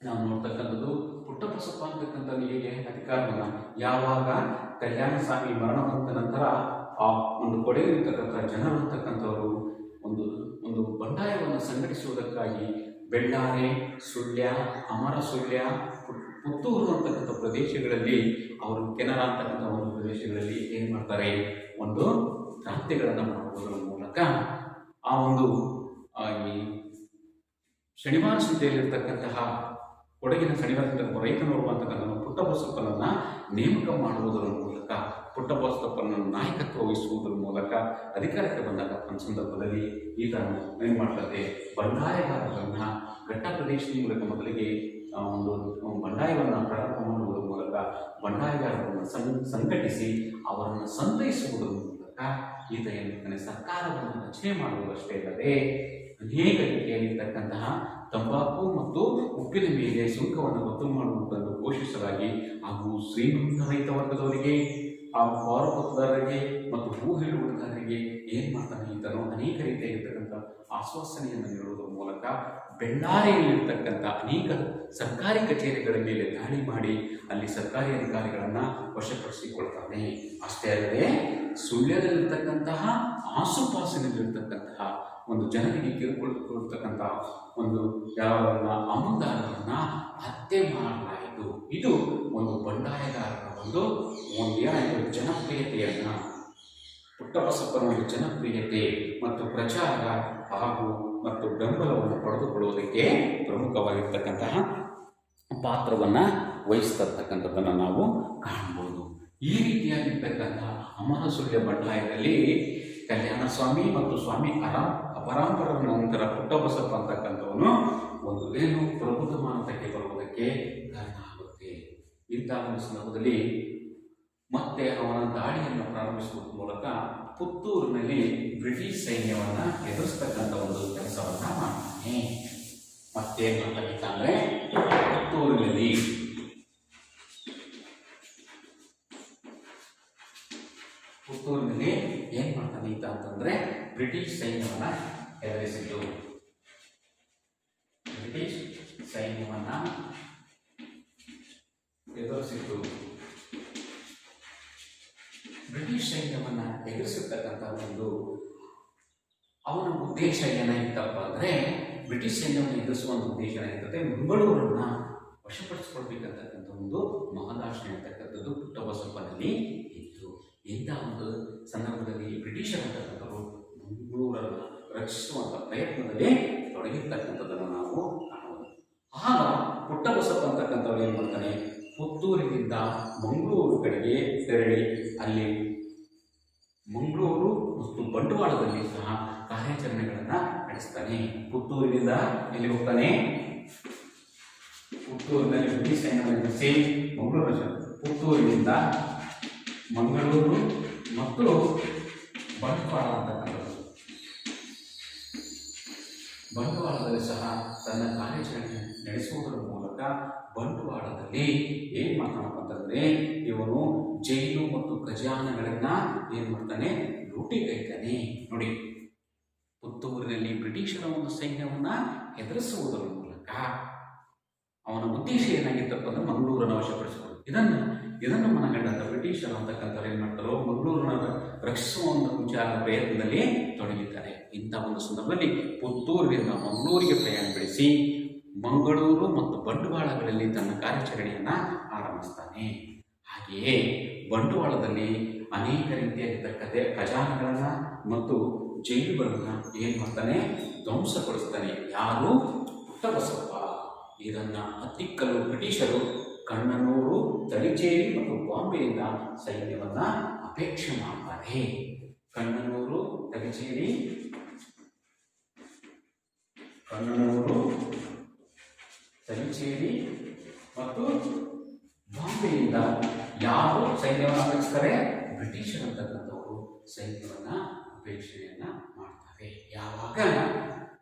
Speaker 1: ನಾವು ನೋಡ್ತಕ್ಕಂಥದ್ದು ಪುಟ್ಟಬಸಪ್ಪ ಅಂತಕ್ಕಂಥವನಿಗೆ ಅಧಿಕಾರವನ್ನು ಯಾವಾಗ ಕಲ್ಯಾಣ ಸ್ವಾಮಿ ಮರಣ ಹೊಂದ ನಂತರ ಆ ಒಂದು ಕೊಡೆಗಿರ್ತಕ್ಕಂಥ ಜನರು ಅಂತಕ್ಕಂಥವರು ಒಂದು ಒಂದು ಬಂಡಾಯವನ್ನು ಸಂಘಟಿಸುವುದಕ್ಕಾಗಿ ಬೆಳ್ಳಾರೆ, ಸುಳ್ಯ, ಅಮರ ಸುಳ್ಯ, ಪುತ್ತೂರು ಅಂತಕ್ಕಂಥ ಪ್ರದೇಶಗಳಲ್ಲಿ ಅವರು ಕೆನರಾ ಅಂತಕ್ಕಂಥ ಒಂದು ಪ್ರದೇಶಗಳಲ್ಲಿ ಏನು ಮಾಡ್ತಾರೆ, ಒಂದು ಕ್ರಾಂತಿಗಳನ್ನು ಮಾಡುವುದರ ಮೂಲಕ ಆ ಒಂದು ಈ ಶನಿವಾರ ಸಂತೆಯಲ್ಲಿರ್ತಕ್ಕಂತಹ ಕೊಡಗಿನ ಶನಿವಾರ ರೈತನವರು ಅಂತಕ್ಕಂಥ ಪುಟ್ಟಬಸಪ್ಪನನ್ನು ನೇಮಕ ಮಾಡುವುದರ ಮೂಲಕ ಪುಟ್ಟಬಸಪ್ಪನ ನಾಯಕತ್ವ ವಹಿಸುವುದರ ಮೂಲಕ ಅಧಿಕಾರಕ್ಕೆ ಬಂದಾಗ ಒಂದು ಸಂದರ್ಭದಲ್ಲಿ ಈತನು ಏನು ಮಾಡ್ತಾರೆ, ಬಂಡಾಯಗಾರರನ್ನು ಘಟ್ಟ ಪ್ರದೇಶದ ಮೂಲಕ ಮೊದಲಿಗೆ ಒಂದು ಬಂಡಾಯವನ್ನು ಪ್ರಾರಂಭ ಮಾಡುವುದರ ಮೂಲಕ ಬಂಡಾಯಗಾರರನ್ನು ಸಂಘಟಿಸಿ ಅವರನ್ನು ಸಂತೈಸುವುದರ ಮೂಲಕ ಈತ ಏನು ಸರ್ಕಾರವನ್ನು ರಚನೆ ಮಾಡುವುದಷ್ಟೇ ಅಲ್ಲದೆ ಅನೇಕ ರೀತಿಯಾಗಿರ್ತಕ್ಕಂತಹ ತಂಬಾಕು ಮತ್ತು ಉಪ್ಪಿನ ಮೇಲೆ ಸುಂಕವನ್ನು ರದ್ದು ಮಾಡುವುದನ್ನು ಘೋಷಿಸಲಾಗಿ ಹಾಗೂ ಶ್ರೀಮಂತ ರೈತ ವರ್ಗದವರಿಗೆ ಆ ಪಾರುಪತ್ರದಾರರಿಗೆ ಮತ್ತು ಹೂ ಹಿಡುವಳಿದಾರರಿಗೆ ಏನು ಮಾಡ್ತಾನೆ ಈತನು ಅನೇಕ ರೀತಿಯಾಗಿರ್ತಕ್ಕಂಥ ಆಶ್ವಾಸನೆಯನ್ನು ನೀಡುವುದರ ಮೂಲಕ ಬೆಳ್ಳಾರಿಯಲ್ಲಿರ್ತಕ್ಕಂಥ ಅನೇಕ ಸರ್ಕಾರಿ ಕಚೇರಿಗಳ ಮೇಲೆ ದಾಳಿ ಮಾಡಿ ಅಲ್ಲಿ ಸರ್ಕಾರಿ ಅಧಿಕಾರಿಗಳನ್ನು ವಶಪಡಿಸಿಕೊಳ್ತಾನೆ. ಅಷ್ಟೇ ಅಲ್ಲದೆ ಸುಳ್ಯದಲ್ಲಿರ್ತಕ್ಕಂತಹ ಆಸುಪಾಸಿನಲ್ಲಿರ್ತಕ್ಕಂತಹ ಒಂದು ಜನರಿಗೆ ಕಿರುಕೊಳ್ತಕ್ಕಂಥ ಒಂದು ಯಾರನ್ನ ಅಮುದಾರರನ್ನ ಹತ್ಯೆ ಮಾಡಲಾಯಿತು. ಇದು ಒಂದು ಬಂಡಾಯಗಾರರ ಒಂದು ಏನಾಯಿತು, ಜನಪ್ರಿಯತೆಯನ್ನ ಪುಟ್ಟಬಸಪ್ಪನ ಒಂದು ಜನಪ್ರಿಯತೆ ಮತ್ತು ಪ್ರಚಾರ ಹಾಗೂ ಮತ್ತು ಬೆಂಬಲವನ್ನು ಪಡೆದುಕೊಳ್ಳುವುದಕ್ಕೆ ಪ್ರಮುಖವಾಗಿರ್ತಕ್ಕಂತಹ ಪಾತ್ರವನ್ನು ವಹಿಸ್ತಕ್ಕಂಥದ್ದನ್ನು ನಾವು ಕಾಣ್ಬೋದು. ಈ ರೀತಿಯಾಗಿರ್ತಕ್ಕಂತಹ ಅಮರ ಸುಳ್ಯ ಬಂಡಾಯದಲ್ಲಿ ಕಲ್ಯಾಣ ಸ್ವಾಮಿ ಮತ್ತು ಸ್ವಾಮಿ ಅಪರಾಂಪರರ ನಂತರ ಪುಟ್ಟಬಸಪ್ಪ ಅಂತಕ್ಕಂಥವನು ಒಂದು ಏನು ಪ್ರಬುದ್ಧಮಾನತೆಗೆ ಬರುವುದಕ್ಕೆ ಕಾರಣ ಆಗುತ್ತೆ. ಇಂಥ ಒಂದು ಸಂದರ್ಭದಲ್ಲಿ ಮತ್ತೆ ಅವನ ದಾಳಿಯನ್ನು ಪ್ರಾರಂಭಿಸುವ ಮೂಲಕ ಪುತ್ತೂರಿನಲ್ಲಿ ಬ್ರಿಟಿಷ್ ಸೈನ್ಯವನ್ನು ಎದುರಿಸ್ತಕ್ಕಂಥ ಒಂದು ಕೆಲಸವನ್ನು ಮಾಡ್ತಾನೆ. ಮತ್ತೇನು ಮಾಡಬೇಕಂದ್ರೆ ಪುತ್ತೂರಿನಲ್ಲಿ ಏನ್ ಮಾಡ್ತಾನೆ ಈತ ಅಂತಂದ್ರೆ ಬ್ರಿಟಿಷ್ ಸೈನ್ಯವನ್ನ ಎದುರಿಸಿದ್ದು. ಬ್ರಿಟಿಷ್ ಸೈನ್ಯವನ್ನ ಎದುರಿಸಿರ್ತಕ್ಕಂಥ ಒಂದು ಅವನ ಉದ್ದೇಶ ಏನಾಗಿತ್ತಪ್ಪ ಅಂದ್ರೆ ಬ್ರಿಟಿಷ್ ಸೈನ್ಯವನ್ನು ಎದುರಿಸುವ ಒಂದು ಉದ್ದೇಶ ಏನಾಗಿರ್ತದೆ, ಮಂಗಳೂರನ್ನ ವಶಪಡಿಸಿಕೊಳ್ಬೇಕಂತಕ್ಕಂಥ ಒಂದು ಮಹದಾಶೆ ಅಂತಕ್ಕಂಥದ್ದು ಪುಟ್ಟಬಸಪ್ಪನಲ್ಲಿ ಇತ್ತು. ಇಂಥ ಒಂದು ಸಂದರ್ಭದಲ್ಲಿ ಬ್ರಿಟಿಷರಂತಕ್ಕಂಥವರು ಮಂಗಳೂರನ್ನು ರಕ್ಷಿಸುವಂಥ ಪ್ರಯತ್ನದಲ್ಲಿ ತೊಡಗಿರ್ತಕ್ಕಂಥದ್ದನ್ನು ನಾವು ಕಾಣಬಹುದು. ಆಗ ಪುಟ್ಟಬಸಪ್ಪ ಅಂತಕ್ಕಂಥವ್ರು ಏನು ಮಾಡ್ತಾನೆ, ಪುತ್ತೂರಿನಿಂದ ಮಂಗಳೂರು ಕಡೆಗೆ ತೆರಳಿ ಅಲ್ಲಿ ಮಂಗಳೂರು ಮತ್ತು ಬಂಟ್ವಾಳದಲ್ಲಿ ಸಹ ಕಾರ್ಯಾಚರಣೆಗಳನ್ನು ನಡೆಸ್ತಾನೆ. ಪುತ್ತೂರಿನಿಂದ ಎಲ್ಲಿ ಹೋಗ್ತಾನೆ, ಪುತ್ತೂರಿನಲ್ಲಿ ಬ್ರಿಟಿಷ್ ಸೈನ್ಯವನ್ನು ಎದುರಿಸಿ ಪುತ್ತೂರಿನಿಂದ ಮಂಗಳೂರು ಮತ್ತು ಬಂಟ್ವಾಳ ಅಂತಕ್ಕಂಥದ್ದು, ಬಂಟ್ವಾಳದಲ್ಲಿ ಸಹ ತನ್ನ ಕಾರ್ಯಾಚರಣೆ ನಡೆಸುವುದರ ಮೂಲಕ ಬಂಟ್ವಾಳದಲ್ಲಿ ಏನು ಮಾಡ್ತಾನಪ್ಪ ಅಂತಂದರೆ ಇವನು ಜೈಲು ಮತ್ತು ಖಜಾನೆಗಳನ್ನ ಏನು ಮಾಡ್ತಾನೆ, ಲೂಟಿಗೈತಾನೆ. ನೋಡಿ, ಪುತ್ತೂರಿನಲ್ಲಿ ಬ್ರಿಟಿಷರ ಒಂದು ಸೈನ್ಯವನ್ನ ಎದುರಿಸುವುದರ ಮೂಲಕ ಅವನ ಉದ್ದೇಶ ಏನಾಗಿತ್ತಪ್ಪ ಅಂದ್ರೆ ಮಂಗಳೂರನ್ನು ವಶಪಡಿಸಿಕೊಳ್ಳುವುದು. ಇದನ್ನು ಮನಗಂಡಂತ ಬ್ರಿಟಿಷರು ಅಂತಕ್ಕಂಥವ್ರು ಏನು ಮಾಡ್ತಾರೋ ಮಂಗಳೂರನ್ನ ರಕ್ಷಿಸುವ ಒಂದು ವಿಚಾರ ಪ್ರಯತ್ನದಲ್ಲಿ ತೊಡಗಿದ್ದಾರೆ. ಇಂಥ ಒಂದು ಸಂದರ್ಭದಲ್ಲಿ ಪುತ್ತೂರಿನಿಂದ ಮಂಗಳೂರಿಗೆ ಪ್ರಯಾಣ ಬೆಳೆಸಿ ಮಂಗಳೂರು ಮತ್ತು ಬಂಟ್ವಾಳಗಳಲ್ಲಿ ತನ್ನ ಕಾರ್ಯಾಚರಣೆಯನ್ನು ಆರಂಭಿಸ್ತಾನೆ. ಹಾಗೆಯೇ ಬಂಟ್ವಾಳದಲ್ಲಿ ಅನೇಕ ರೀತಿಯಾಗಿರ್ತಕ್ಕಂಥ ಖಜಾನೆಗಳನ್ನು ಮತ್ತು ಜೈಲುಗಳನ್ನು ಏನು ಮಾಡ್ತಾನೆ, ಧ್ವಂಸಗೊಳಿಸ್ತಾನೆ. ಯಾರು, ಪುಟ್ಟಬಸಪ್ಪ. ಇದನ್ನು ಹತ್ತಿಕ್ಕಲು ಬ್ರಿಟಿಷರು ಕಣ್ಣನೂರು, ತಳಿಚೇರಿ ಮತ್ತು ಬಾಂಬೆಯಿಂದ ಸೈನ್ಯವನ್ನು ಅಪೇಕ್ಷೆ ಮಾಡ್ತಾರೆ. ಕಣ್ಣನೂರು, ತಳಿಚೇರಿ ಮತ್ತು ಬಾಂಬೆಯಿಂದ ಯಾರು ಸೈನ್ಯವನ್ನು ಅಪೇಕ್ಷಿಸ್ತಾರೆ, ಬ್ರಿಟಿಷರು ಅಂತಕ್ಕಂಥವರು ಸೈನ್ಯವನ್ನು ಅಪೇಕ್ಷೆಯನ್ನು ಮಾಡ್ತಾರೆ. ಯಾವಾಗ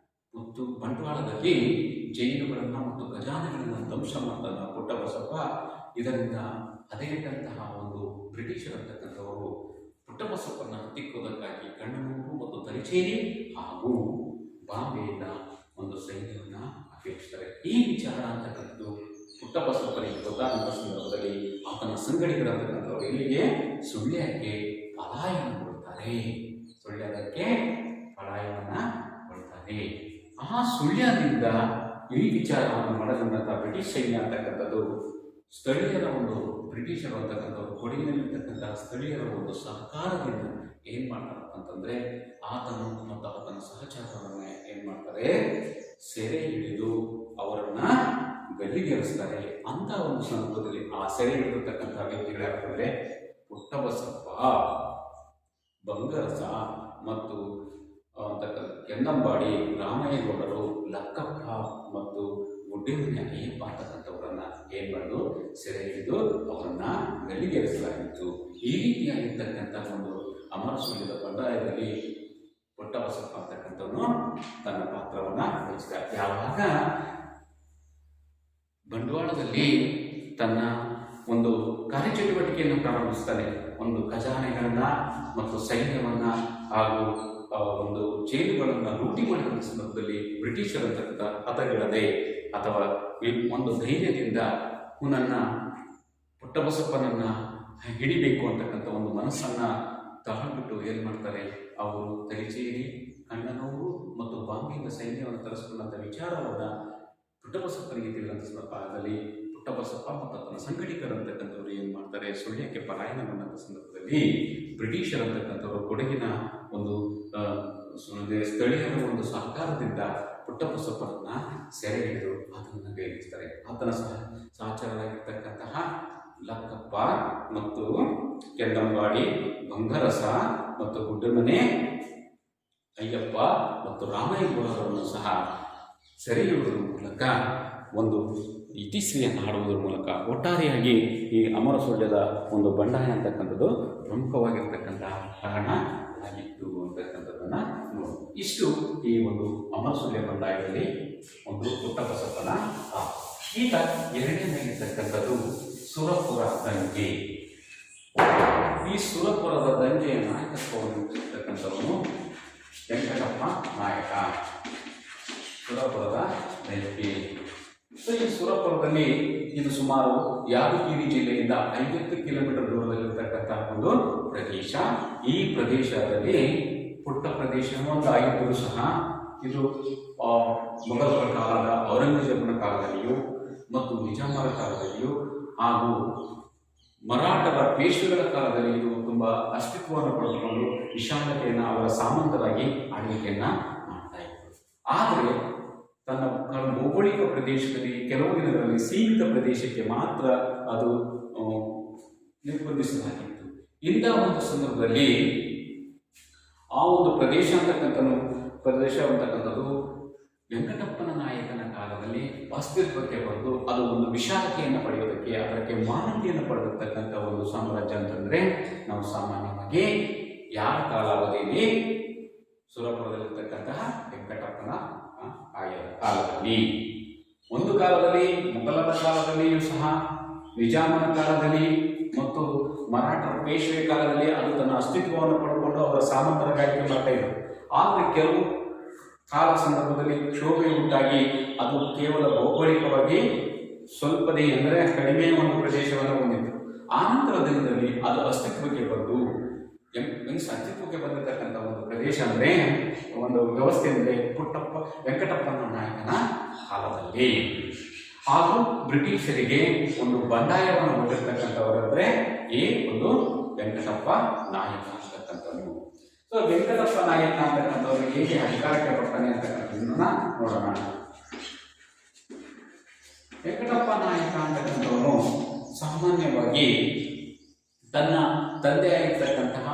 Speaker 1: ಬಂಟ್ವಾಳದಲ್ಲಿ ಜೈಲುಗಳನ್ನು ಮತ್ತು ಖಜಾನೆಗಳನ್ನು ಧ್ವಂಸ ಮಾಡ್ತಾನ ಪುಟ್ಟಬಸಪ್ಪ, ಇದರಿಂದ ಹದಗೆಟ್ಟಂತಹ ಒಂದು ಬ್ರಿಟಿಷರು ಅಂತಕ್ಕಂಥವರು ಪುಟ್ಟಬಸಪ್ಪನ ಹತ್ತಿಕ್ಕುವುದಕ್ಕಾಗಿ ಕಣ್ಣನೂರು ಮತ್ತು ತಲಚೇರಿ ಹಾಗೂ ಬಾಂಬೆಯಿಂದ ಒಂದು ಸೈನ್ಯವನ್ನು ಅಪೇಕ್ಷಿಸ್ತಾರೆ. ಈ ವಿಚಾರ ಅಂತಕ್ಕಂಥದ್ದು ಪುಟ್ಟಬಸಪ್ಪನಿಗೆ ಗೊತ್ತಾದಂಥ ಸಂದರ್ಭದಲ್ಲಿ ಆತನ ಸಂಗಡಿಗರಾದಂಥವ್ರು ಇಲ್ಲಿಗೆ ಸುಳ್ಯಕ್ಕೆ ಪಲಾಯನಗೊಳ್ತಾರೆ. ಸುಳ್ಯಕ್ಕೆ ಪಲಾಯನಗೊಳ್ತಾರೆ. ಆ ಸುಳ್ಯದಿಂದ ಈ ವಿಚಾರವನ್ನು ಮನಗಂಡಂಥ ಬ್ರಿಟಿಷ್ ಸೈನ್ಯ ಅಂತಕ್ಕಂಥದ್ದು ಸ್ಥಳೀಯರ ಒಂದು ಬ್ರಿಟಿಷರು ಅಂತಕ್ಕಂಥವ್ರು ಕೊಡಗಿನಲ್ಲಿರ್ತಕ್ಕಂಥ ಸ್ಥಳೀಯರ ಒಂದು ಸಹಕಾರದಿಂದ ಏನು ಮಾಡ್ತಾರೆ ಅಂತಂದರೆ ಆತನು ಮತ್ತು ಆತನ ಸಹಚಾರವನ್ನು ಏನು ಮಾಡ್ತಾರೆ, ಸೆರೆ ಹಿಡಿದು ಅವರನ್ನು ಗಲ್ಲಿಗೇರಿಸ್ತಾರೆ. ಅಂತ ಒಂದು ಸಂದರ್ಭದಲ್ಲಿ ಆ ಸೆರೆ ಹಿಡಿದಿರ್ತಕ್ಕಂಥ ವ್ಯಕ್ತಿಗಳು ಯಾಕಂದರೆ ಪುಟ್ಟಬಸಪ್ಪ, ಬಂಗರಸ ಮತ್ತು ಕೆಂದಂಬಾಡಿ, ರಾಮಯ್ಯಗೌಡರು, ಲಕ್ಕಪ್ಪ ಮತ್ತು ಗುಡ್ಡೆಮನೆ ಅಯ್ಯಪ್ಪ ಅಂತಕ್ಕಂಥವ್ರನ್ನ ಏನು ಮಾಡೋದು, ಸೆರೆ ಹಿಡಿದು ಅವರನ್ನ ಗಲ್ಲಿಗೇರಿಸಲಾಗಿತ್ತು. ಈ ರೀತಿಯಾಗಿರ್ತಕ್ಕಂಥ ಒಂದು ಅಮರಸುಳ್ಯದ ಬಂಡಾಯದಲ್ಲಿ ಪುಟ್ಟಬಸಪ್ಪ ಅಂತಕ್ಕಂಥವನು ತನ್ನ ಪಾತ್ರವನ್ನು ವಹಿಸಿದ. ಯಾವಾಗ ಬಂಡವಾಳದಲ್ಲಿ ತನ್ನ ಒಂದು ಕಾರ್ಯಚಟುವಟಿಕೆಯನ್ನು ಪ್ರಾರಂಭಿಸ್ತಾನೆ, ಒಂದು ಖಜಾನೆಗಳನ್ನ ಮತ್ತು ಸೈನ್ಯವನ್ನ ಹಾಗೂ ಒಂದು ಜೈಲುಗಳನ್ನು ಲೂಟಿ ಮಾಡಿದ ಸಂದರ್ಭದಲ್ಲಿ ಬ್ರಿಟಿಷರಂತಕ್ಕಂಥ ಹತಗೆಡದೆ ಅಥವಾ ಒಂದು ಧೈರ್ಯದಿಂದ ಇವನನ್ನ ಪುಟ್ಟಬಸಪ್ಪನನ್ನ ಹಿಡಿಬೇಕು ಅಂತಕ್ಕಂಥ ಒಂದು ಮನಸ್ಸನ್ನ ತಗೊಂಡ್ಬಿಟ್ಟು ಏನು ಮಾಡ್ತಾರೆ, ಅವರು ತಲಚೇರಿ, ಕಣ್ಣನೂರು ಮತ್ತು ಬಾಂಬೆಯಿಂದ ಸೈನ್ಯವನ್ನು ತರಿಸಿಕೊಂಡಂಥ ವಿಚಾರವನ್ನು ಪುಟ್ಟಬಸಪ್ಪನಿಗೆ ತಿಳಿದಂಥ ಸಂದರ್ಭದಲ್ಲಿ ಪುಟ್ಟಬಸಪ್ಪ ಮತ್ತು ತನ್ನ ಸಂಘಟಿಕರಂತಕ್ಕಂಥವ್ರು ಏನು ಮಾಡ್ತಾರೆ, ಸುಳ್ಯಕ್ಕೆ ಪಲಾಯನಗೊಂಡಂಥ ಸಂದರ್ಭದಲ್ಲಿ ಬ್ರಿಟಿಷರಂತಕ್ಕಂಥವ್ರು ಕೊಡಗಿನ ಒಂದು ಸ್ಥಳೀಯರ ಒಂದು ಸಹಕಾರದಿಂದ ಪುಟ್ಟಬಸಪ್ಪನನ್ನ ಸೆರೆ ಹಿಡಿದು ಆತನನ್ನು ಗೈರಿಸ್ತಾರೆ. ಆತನ ಸಹಚರರಾಗಿರ್ತಕ್ಕಂತಹ ಲಕ್ಕಪ್ಪ ಮತ್ತು ಕೆಂದಂಬಾಡಿ, ಬಂಗರಸ ಮತ್ತು ಗುಡ್ಡೆಮನೆ ಅಯ್ಯಪ್ಪ ಮತ್ತು ರಾಮಯ್ಯಗೌಡರನ್ನು ಸಹ ಸೆರೆ ಹಿಡಿಯುವುದರ ಮೂಲಕ ಒಂದು ಇತಿಶ್ರೀಯನ್ನು ಹಾಡುವುದರ ಮೂಲಕ ಒಟ್ಟಾರೆಯಾಗಿ ಈ ಅಮರಸುಳ್ಯದ ಒಂದು ಬಂಡಾಯ ಅಂತಕ್ಕಂಥದ್ದು ಪ್ರಮುಖವಾಗಿರ್ತಕ್ಕಂಥ ಕಾರಣ ಆಗಿತ್ತು ಅಂತಕ್ಕಂಥದ್ದನ್ನು ನೋಡಿ. ಇಷ್ಟು ಈ ಒಂದು ಅಮರಸುಳ್ಯ ಬಂಡಾಯದಲ್ಲಿ ಒಂದು ಪುಟ್ಟಬಸಪ್ಪನ. ಈಗ ಎರಡನೇದಾಗಿರ್ತಕ್ಕಂಥದ್ದು ಸುರಪುರ ದಂಗೆ. ಈ ಸುರಪುರದ ದಂಗೆಯ ನಾಯಕತ್ವವನ್ನು ವಹಿಸಿರ್ತಕ್ಕಂಥವನು ವೆಂಕಟಪ್ಪ ನಾಯಕ. ಸುರಪುರದ ದಂಗೆ. ಈ ಸುರಪುರದಲ್ಲಿ ಇದು ಸುಮಾರು ಯಾದಗಿರಿ ಜಿಲ್ಲೆಯಿಂದ 50 ಕಿಲೋಮೀಟರ್ ದೂರದಲ್ಲಿರ್ತಕ್ಕಂಥ ಒಂದು ಪ್ರದೇಶ. ಈ ಪ್ರದೇಶದಲ್ಲಿ ಪುಟ್ಟ ಪ್ರದೇಶ ಒಂದು ಆಗಿದ್ದರೂ ಸಹ ಇದು ಮೊಘಲರ ಕಾಲದ ಔರಂಗಜೇಬನ ಕಾಲದಲ್ಲಿಯೂ ಮತ್ತು ನಿಜಾಮರ ಕಾಲದಲ್ಲಿಯೂ ಹಾಗೂ ಮರಾಠರ ಪೇಶ್ವೆಗಳ ಕಾಲದಲ್ಲಿ ಇದು ತುಂಬ ಅಸ್ತಿತ್ವವನ್ನು ಪಡೆದುಕೊಂಡು ವಿಶಾಲತೆಯನ್ನು ಅವರ ಸಾಮಂತರಾಗಿ ಆಳ್ವಿಕೆಯನ್ನು ಮಾಡ್ತಾ ಇತ್ತು. ಆದರೆ ತನ್ನ ಭೌಗೋಳಿಕ ಪ್ರದೇಶದಲ್ಲಿ ಕೆಲವು ದಿನಗಳಲ್ಲಿ ಸೀಮಿತ ಪ್ರದೇಶಕ್ಕೆ ಮಾತ್ರ ಅದು ನಿರ್ಬಂಧಿಸಲಾಗಿತ್ತು. ಇಂಥ ಒಂದು ಸಂದರ್ಭದಲ್ಲಿ ಆ ಒಂದು ಪ್ರದೇಶ ಅಂತಕ್ಕಂಥದ್ದು ವೆಂಕಟಪ್ಪನ ನಾಯಕನ ಕಾಲದಲ್ಲಿ ಅಸ್ತಿತ್ವಕ್ಕೆ ಬಂದು ಅದು ಒಂದು ವಿಶಾಲತೆಯನ್ನು ಪಡೆಯೋದಕ್ಕೆ, ಅದಕ್ಕೆ ಮಾನ್ಯತೆಯನ್ನು ಪಡೆದಿರ್ತಕ್ಕಂಥ ಒಂದು ಸಾಮ್ರಾಜ್ಯ ಅಂತಂದರೆ ನಾವು ಸಾಮಾನ್ಯವಾಗಿ ಯಾರ ಕಾಲಾವಧಿಯಲ್ಲಿ ಸುರಪುರದಲ್ಲಿರ್ತಕ್ಕಂತಹ ವೆಂಕಟಪ್ಪನ ಕಾಲದಲ್ಲಿ, ಒಂದು ಕಾಲದಲ್ಲಿ ಮೊಘಲರ ಕಾಲದಲ್ಲಿಯೂ ಸಹ, ನಿಜಾಮನ ಕಾಲದಲ್ಲಿ ಮತ್ತು ಮರಾಠರ ಪೇಶ್ವೆ ಕಾಲದಲ್ಲಿ ಅದು ತನ್ನ ಅಸ್ತಿತ್ವವನ್ನು ಪಡೆದುಕೊಂಡು ಅವರ ಸಾಮಂತರ ಗಾಯಕಿ ಮಾಡ್ತಾ ಇದ್ರು. ಆದರೆ ಕೆಲವು ಕಾಲ ಸಂದರ್ಭದಲ್ಲಿ ಕ್ಷೋಭೆ ಉಂಟಾಗಿ ಅದು ಕೇವಲ ಭೌಗೋಳಿಕವಾಗಿ ಸ್ವಲ್ಪದೇ ಅಂದರೆ ಕಡಿಮೆ ಒಂದು ಪ್ರದೇಶವನ್ನು ಹೊಂದಿತ್ತು. ಆನಂತರ ದಿನದಲ್ಲಿ ಅದು ಅಸ್ತಿತ್ವಕ್ಕೆ ಬಂದು ಅಸ್ತಿತ್ವಕ್ಕೆ ಬಂದಿರತಕ್ಕಂಥ ಒಂದು ಪ್ರದೇಶ ಅಂದರೆ ಒಂದು ವ್ಯವಸ್ಥೆ ಅಂದರೆ ವೆಂಕಟಪ್ಪನ ನಾಯಕನ ಕಾಲದಲ್ಲಿ. ಹಾಗೂ ಬ್ರಿಟಿಷರಿಗೆ ಒಂದು ಬಂಡಾಯವನ್ನು ಹೊಂದಿರತಕ್ಕಂಥವರಂದ್ರೆ ಈ ಒಂದು ವೆಂಕಟಪ್ಪ ನಾಯಕ ಅಂತಕ್ಕಂಥವ್ರು. ಸೊ ವೆಂಕಟಪ್ಪ ನಾಯಕ ಅಂತಕ್ಕಂಥವ್ರು ಹೇಗೆ ಅಧಿಕಾರಕ್ಕೆ ಬರ್ತಾನೆ ಅಂತಕ್ಕಂಥದ್ದನ್ನ ನೋಡೋಣ. ವೆಂಕಟಪ್ಪ ನಾಯಕ ಅಂತಕ್ಕಂಥವನು ಸಾಮಾನ್ಯವಾಗಿ ತನ್ನ ತಂದೆಯಾಗಿರ್ತಕ್ಕಂತಹ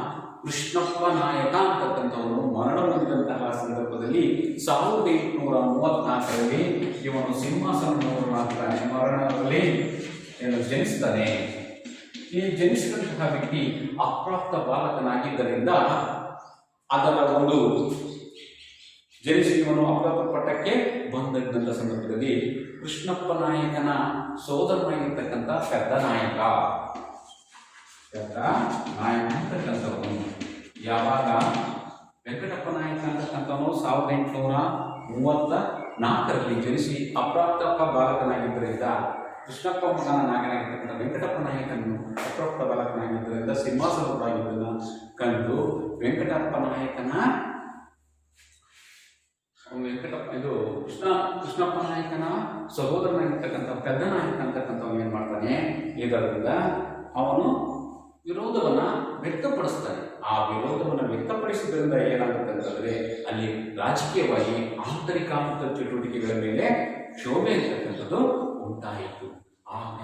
Speaker 1: ಕೃಷ್ಣಪ್ಪ ನಾಯಕ ಅಂತಕ್ಕಂಥವನು ಮರಣ ಹೊಂದಿದಂತಹ ಸಂದರ್ಭದಲ್ಲಿ 1834ರಲ್ಲಿ ಇವನು ಸಿಂಹಾಸನವನ್ನು ಮರಣದಲ್ಲಿ ಜನಿಸ್ತಾನೆ. ಈ ಜನಿಸಿದಂತಹ ವ್ಯಕ್ತಿ ಅಪ್ರಾಪ್ತ ಬಾಲಕನಾಗಿದ್ದರಿಂದ ಅದರ ಒಂದು ಇವನು ಅಪ್ರಾಪ್ತ ಪಟ್ಟಕ್ಕೆ ಬಂದಂತಹ ಸಂದರ್ಭದಲ್ಲಿ ಕೃಷ್ಣಪ್ಪ ನಾಯಕನ ಸೋದರನಾಗಿರ್ತಕ್ಕಂಥ ಪೆದ್ದ ನಾಯಕ ಪೆದ್ದ ನಾಯಕ ಅಂತಕ್ಕಂಥವನು ಯಾವಾಗ ವೆಂಕಟಪ್ಪ ನಾಯಕ ಅಂತಕ್ಕಂಥವನು 1834ರಲ್ಲಿ ಜನಿಸಿ ಅಪ್ರಾಪ್ತ ಬಾಲಕನಾಗಿದ್ದರಿಂದ ಕೃಷ್ಣಪ್ಪ ಮಗನ ನಾಯಕನಾಗಿರ್ತಕ್ಕಂಥ ವೆಂಕಟಪ್ಪ ನಾಯಕನನ್ನು ಅಪ್ರಾಪ್ತ ಬಾಲಕನಾಗಿದ್ದರಿಂದ ಸಿಂಹಾಸನವಾಗಿದ್ದನ್ನು ಕಂಡು ವೆಂಕಟಪ್ಪ ನಾಯಕನ ಕೃಷ್ಣಪ್ಪ ನಾಯಕನ ಸಹೋದರನಾಗಿರ್ತಕ್ಕಂಥ ಪೆದ್ದ ನಾಯಕ ಅಂತಕ್ಕಂಥವನು ಏನು ಮಾಡ್ತಾನೆ, ಇದರಿಂದ ಅವನು ವಿರೋಧವನ್ನ ವ್ಯಕ್ತಪಡಿಸ್ತಾನೆ. ಆ ವಿರೋಧವನ್ನು ವ್ಯಕ್ತಪಡಿಸಿದ್ರಿಂದ ಏನಾಗುತ್ತೆ ಅಂತಂದ್ರೆ ಅಲ್ಲಿ ರಾಜಕೀಯವಾಗಿ ಆಂತರಿಕ ಚಟುವಟಿಕೆಗಳ ಮೇಲೆ ಕ್ಷೋಭೆ ಅಂತಕ್ಕಂಥದ್ದು ಉಂಟಾಯಿತು. ಆಗ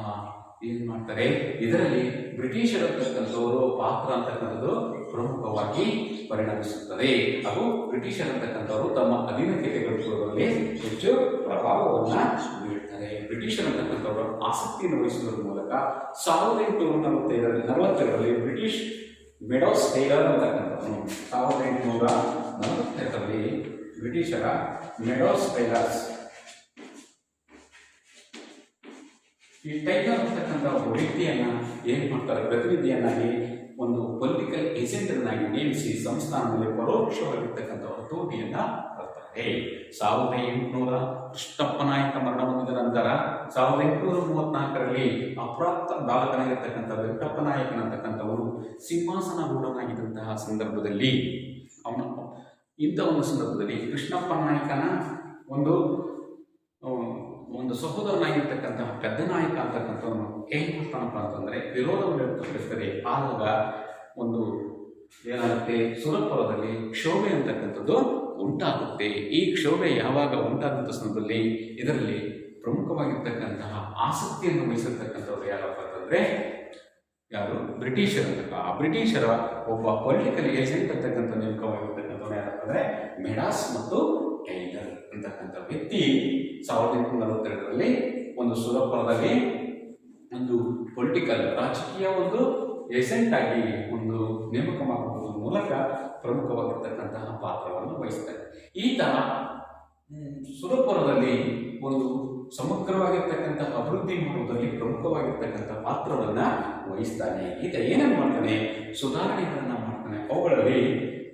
Speaker 1: ಏನ್ ಮಾಡ್ತಾರೆ, ಇದರಲ್ಲಿ ಬ್ರಿಟಿಷರಂತಕ್ಕಂಥವರು ಪಾತ್ರ ಅಂತಕ್ಕಂಥದ್ದು ಪ್ರಮುಖವಾಗಿ ಪರಿಣಮಿಸುತ್ತದೆ. ಹಾಗೂ ಬ್ರಿಟಿಷರಂತಕ್ಕಂಥವರು ತಮ್ಮ ಅಧೀನಕ್ಕೆ ತೆಗೆದುಕೊಳ್ಳುವಲ್ಲಿ ಹೆಚ್ಚು ಪ್ರಭಾವವನ್ನ ಬೀಳ್ತಾರೆ. ಬ್ರಿಟಿಷರಂತಕ್ಕಂಥವರು ಆಸಕ್ತಿಯನ್ನು ವಹಿಸುವುದರ ಮೂಲಕ 1842ರಲ್ಲಿ ಬ್ರಿಟಿಷ್ ಮೆಡೋಸ್ ಟೈಲರ್ ಅಂತಕ್ಕಂಥವನು 1842ರಲ್ಲಿ ಬ್ರಿಟಿಷರ ಮೆಡೋಸ್ ಟೈಲರ್ಸ್ ಈ ಟೈಲರ್ ಅಂತಕ್ಕಂಥ ಒಬ್ಬ ವ್ಯಕ್ತಿಯನ್ನ ಏನ್ ಮಾಡ್ತಾರೆ, ಪ್ರತಿನಿಧಿಯನ್ನಾಗಿ ಒಂದು ಪೊಲಿಟಿಕಲ್ ಏಜೆಂಟನ್ನಾಗಿ ನೇಮಿಸಿ ಸಂಸ್ಥಾನದಲ್ಲಿ ಪರೋಕ್ಷವಾಗಿರ್ತಕ್ಕಂಥ ಹತೋಟಿಯನ್ನ ಬರ್ತಾರೆ. 1800 ಕೃಷ್ಣಪ್ಪ ನಾಯಕ ಮರಣ ಹೊಂದಿದ ನಂತರ 1834ರಲ್ಲಿ ಅಪ್ರಾಪ್ತ ಬಾಲಕನಾಗಿರ್ತಕ್ಕಂಥ ವೆಂಕಟಪ್ಪ ನಾಯಕನಂತಕ್ಕಂಥವರು ಸಿಂಹಾಸನಾರೂಢನಾಗಿದ್ದಂತಹ ಸಂದರ್ಭದಲ್ಲಿ ಇಂಥ ಒಂದು ಸಂದರ್ಭದಲ್ಲಿ ಕೃಷ್ಣಪ್ಪ ನಾಯಕನ ಒಂದು ಸಹೋದರನಾಗಿರ್ತಕ್ಕಂತಹ ಪೆದ್ದ ನಾಯಕ ಅಂತಕ್ಕಂಥವನು ಏನ್ ಮಾಡ್ತಾನಪ್ಪ ಅಂತಂದ್ರೆ ವಿರೋಧವನ್ನು ವ್ಯಕ್ತಪಡಿಸ್ತಾರೆ. ಆವಾಗ ಒಂದು ಏನಾಗುತ್ತೆ, ಸುರಪುರದಲ್ಲಿ ಕ್ಷೋಭೆ ಅಂತಕ್ಕಂಥದ್ದು ಉಂಟಾಗುತ್ತೆ. ಈ ಕ್ಷೋಭೆ ಯಾವಾಗ ಉಂಟಾದಂಥ ಸಂದರ್ಭದಲ್ಲಿ ಇದರಲ್ಲಿ ಪ್ರಮುಖವಾಗಿರ್ತಕ್ಕಂತಹ ಆಸಕ್ತಿಯನ್ನು ವಹಿಸಿರ್ತಕ್ಕಂಥವ್ರು ಯಾರಪ್ಪ ಅಂತಂದ್ರೆ ಯಾರು, ಬ್ರಿಟಿಷರ ಬ್ರಿಟಿಷರ ಒಬ್ಬ ಪೊಲಿಟಿಕಲ್ ಏಜೆಂಟ್ ಅಂತಕ್ಕಂಥ ನೇಮಕವಾಗಿರ್ತಕ್ಕಂಥವ್ರು ಯಾರಪ್ಪ ಅಂದ್ರೆ ಮೆಡಾಸ್ ಮತ್ತು ಟೈಲರ್ ಅಂತಕ್ಕಂಥ ವ್ಯಕ್ತಿ 1842ರಲ್ಲಿ ಒಂದು ಸುರಪುರದಲ್ಲಿ ಒಂದು ಪೊಲಿಟಿಕಲ್ ರಾಜಕೀಯ ಒಂದು ಏಜೆಂಟ್ ಆಗಿ ಒಂದು ನೇಮಕ ಮಾಡುವುದರ ಮೂಲಕ ಪ್ರಮುಖವಾಗಿರ್ತಕ್ಕಂತಹ ಪಾತ್ರವನ್ನು ವಹಿಸ್ತಾರೆ. ಈತ ಸುರಪುರದಲ್ಲಿ ಒಂದು ಸಮಗ್ರವಾಗಿರ್ತಕ್ಕಂಥ ಅಭಿವೃದ್ಧಿ ಮಾಡುವುದರಲ್ಲಿ ಪ್ರಮುಖವಾಗಿರ್ತಕ್ಕಂಥ ಪಾತ್ರವನ್ನ ವಹಿಸ್ತಾನೆ. ಈತ ಏನೇನು ಮಾಡ್ತಾನೆ, ಸುಧಾರಣೆಗಳನ್ನ ಮಾಡ್ತಾನೆ. ಅವುಗಳಲ್ಲಿ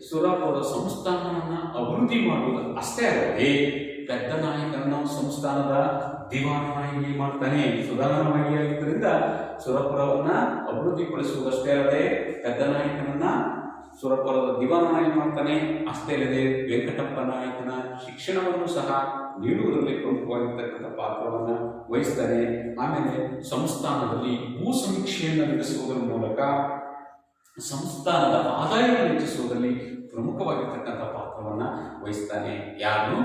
Speaker 1: ಸುರಪುರದ ಸಂಸ್ಥಾನವನ್ನ ಅಭಿವೃದ್ಧಿ ಮಾಡುವುದು ಅಷ್ಟೇ ಅಲ್ಲದೆ ಪೆದ್ದ ನಾಯಕನ ಸಂಸ್ಥಾನದ ದಿವಾನನಾಗಿ ಮಾಡ್ತಾನೆ. ಸುಧಾರಣಾಗಿದ್ದರಿಂದ ಸುರಪುರವನ್ನ ಅಭಿವೃದ್ಧಿಪಡಿಸುವುದಷ್ಟೇ ಅಲ್ಲದೆ ಪೆದ್ದ ನಾಯಕನನ್ನ ಸುರಪುರದ ದಿವಾನನಾಗಿ ಮಾಡ್ತಾನೆ. ಅಷ್ಟೇ ಅಲ್ಲದೆ ವೆಂಕಟಪ್ಪ ನಾಯಕನ ಶಿಕ್ಷಣವನ್ನು ಸಹ ನೀಡುವುದರಲ್ಲಿ ಪ್ರಮುಖವಾಗಿರ್ತಕ್ಕಂಥ ಪಾತ್ರವನ್ನು ವಹಿಸ್ತಾನೆ. ಆಮೇಲೆ ಸಂಸ್ಥಾನದಲ್ಲಿ ಭೂ ಸಮೀಕ್ಷೆಯನ್ನು ನಡೆಸುವುದರ ಮೂಲಕ ಸಂಸ್ಥಾನದ ಆದಾಯವನ್ನು ಹೆಚ್ಚಿಸುವುದರಲ್ಲಿ ಪ್ರಮುಖವಾಗಿರ್ತಕ್ಕಂಥ ಪಾತ್ರವನ್ನು ವಹಿಸ್ತಾನೆ. ಯಾರು,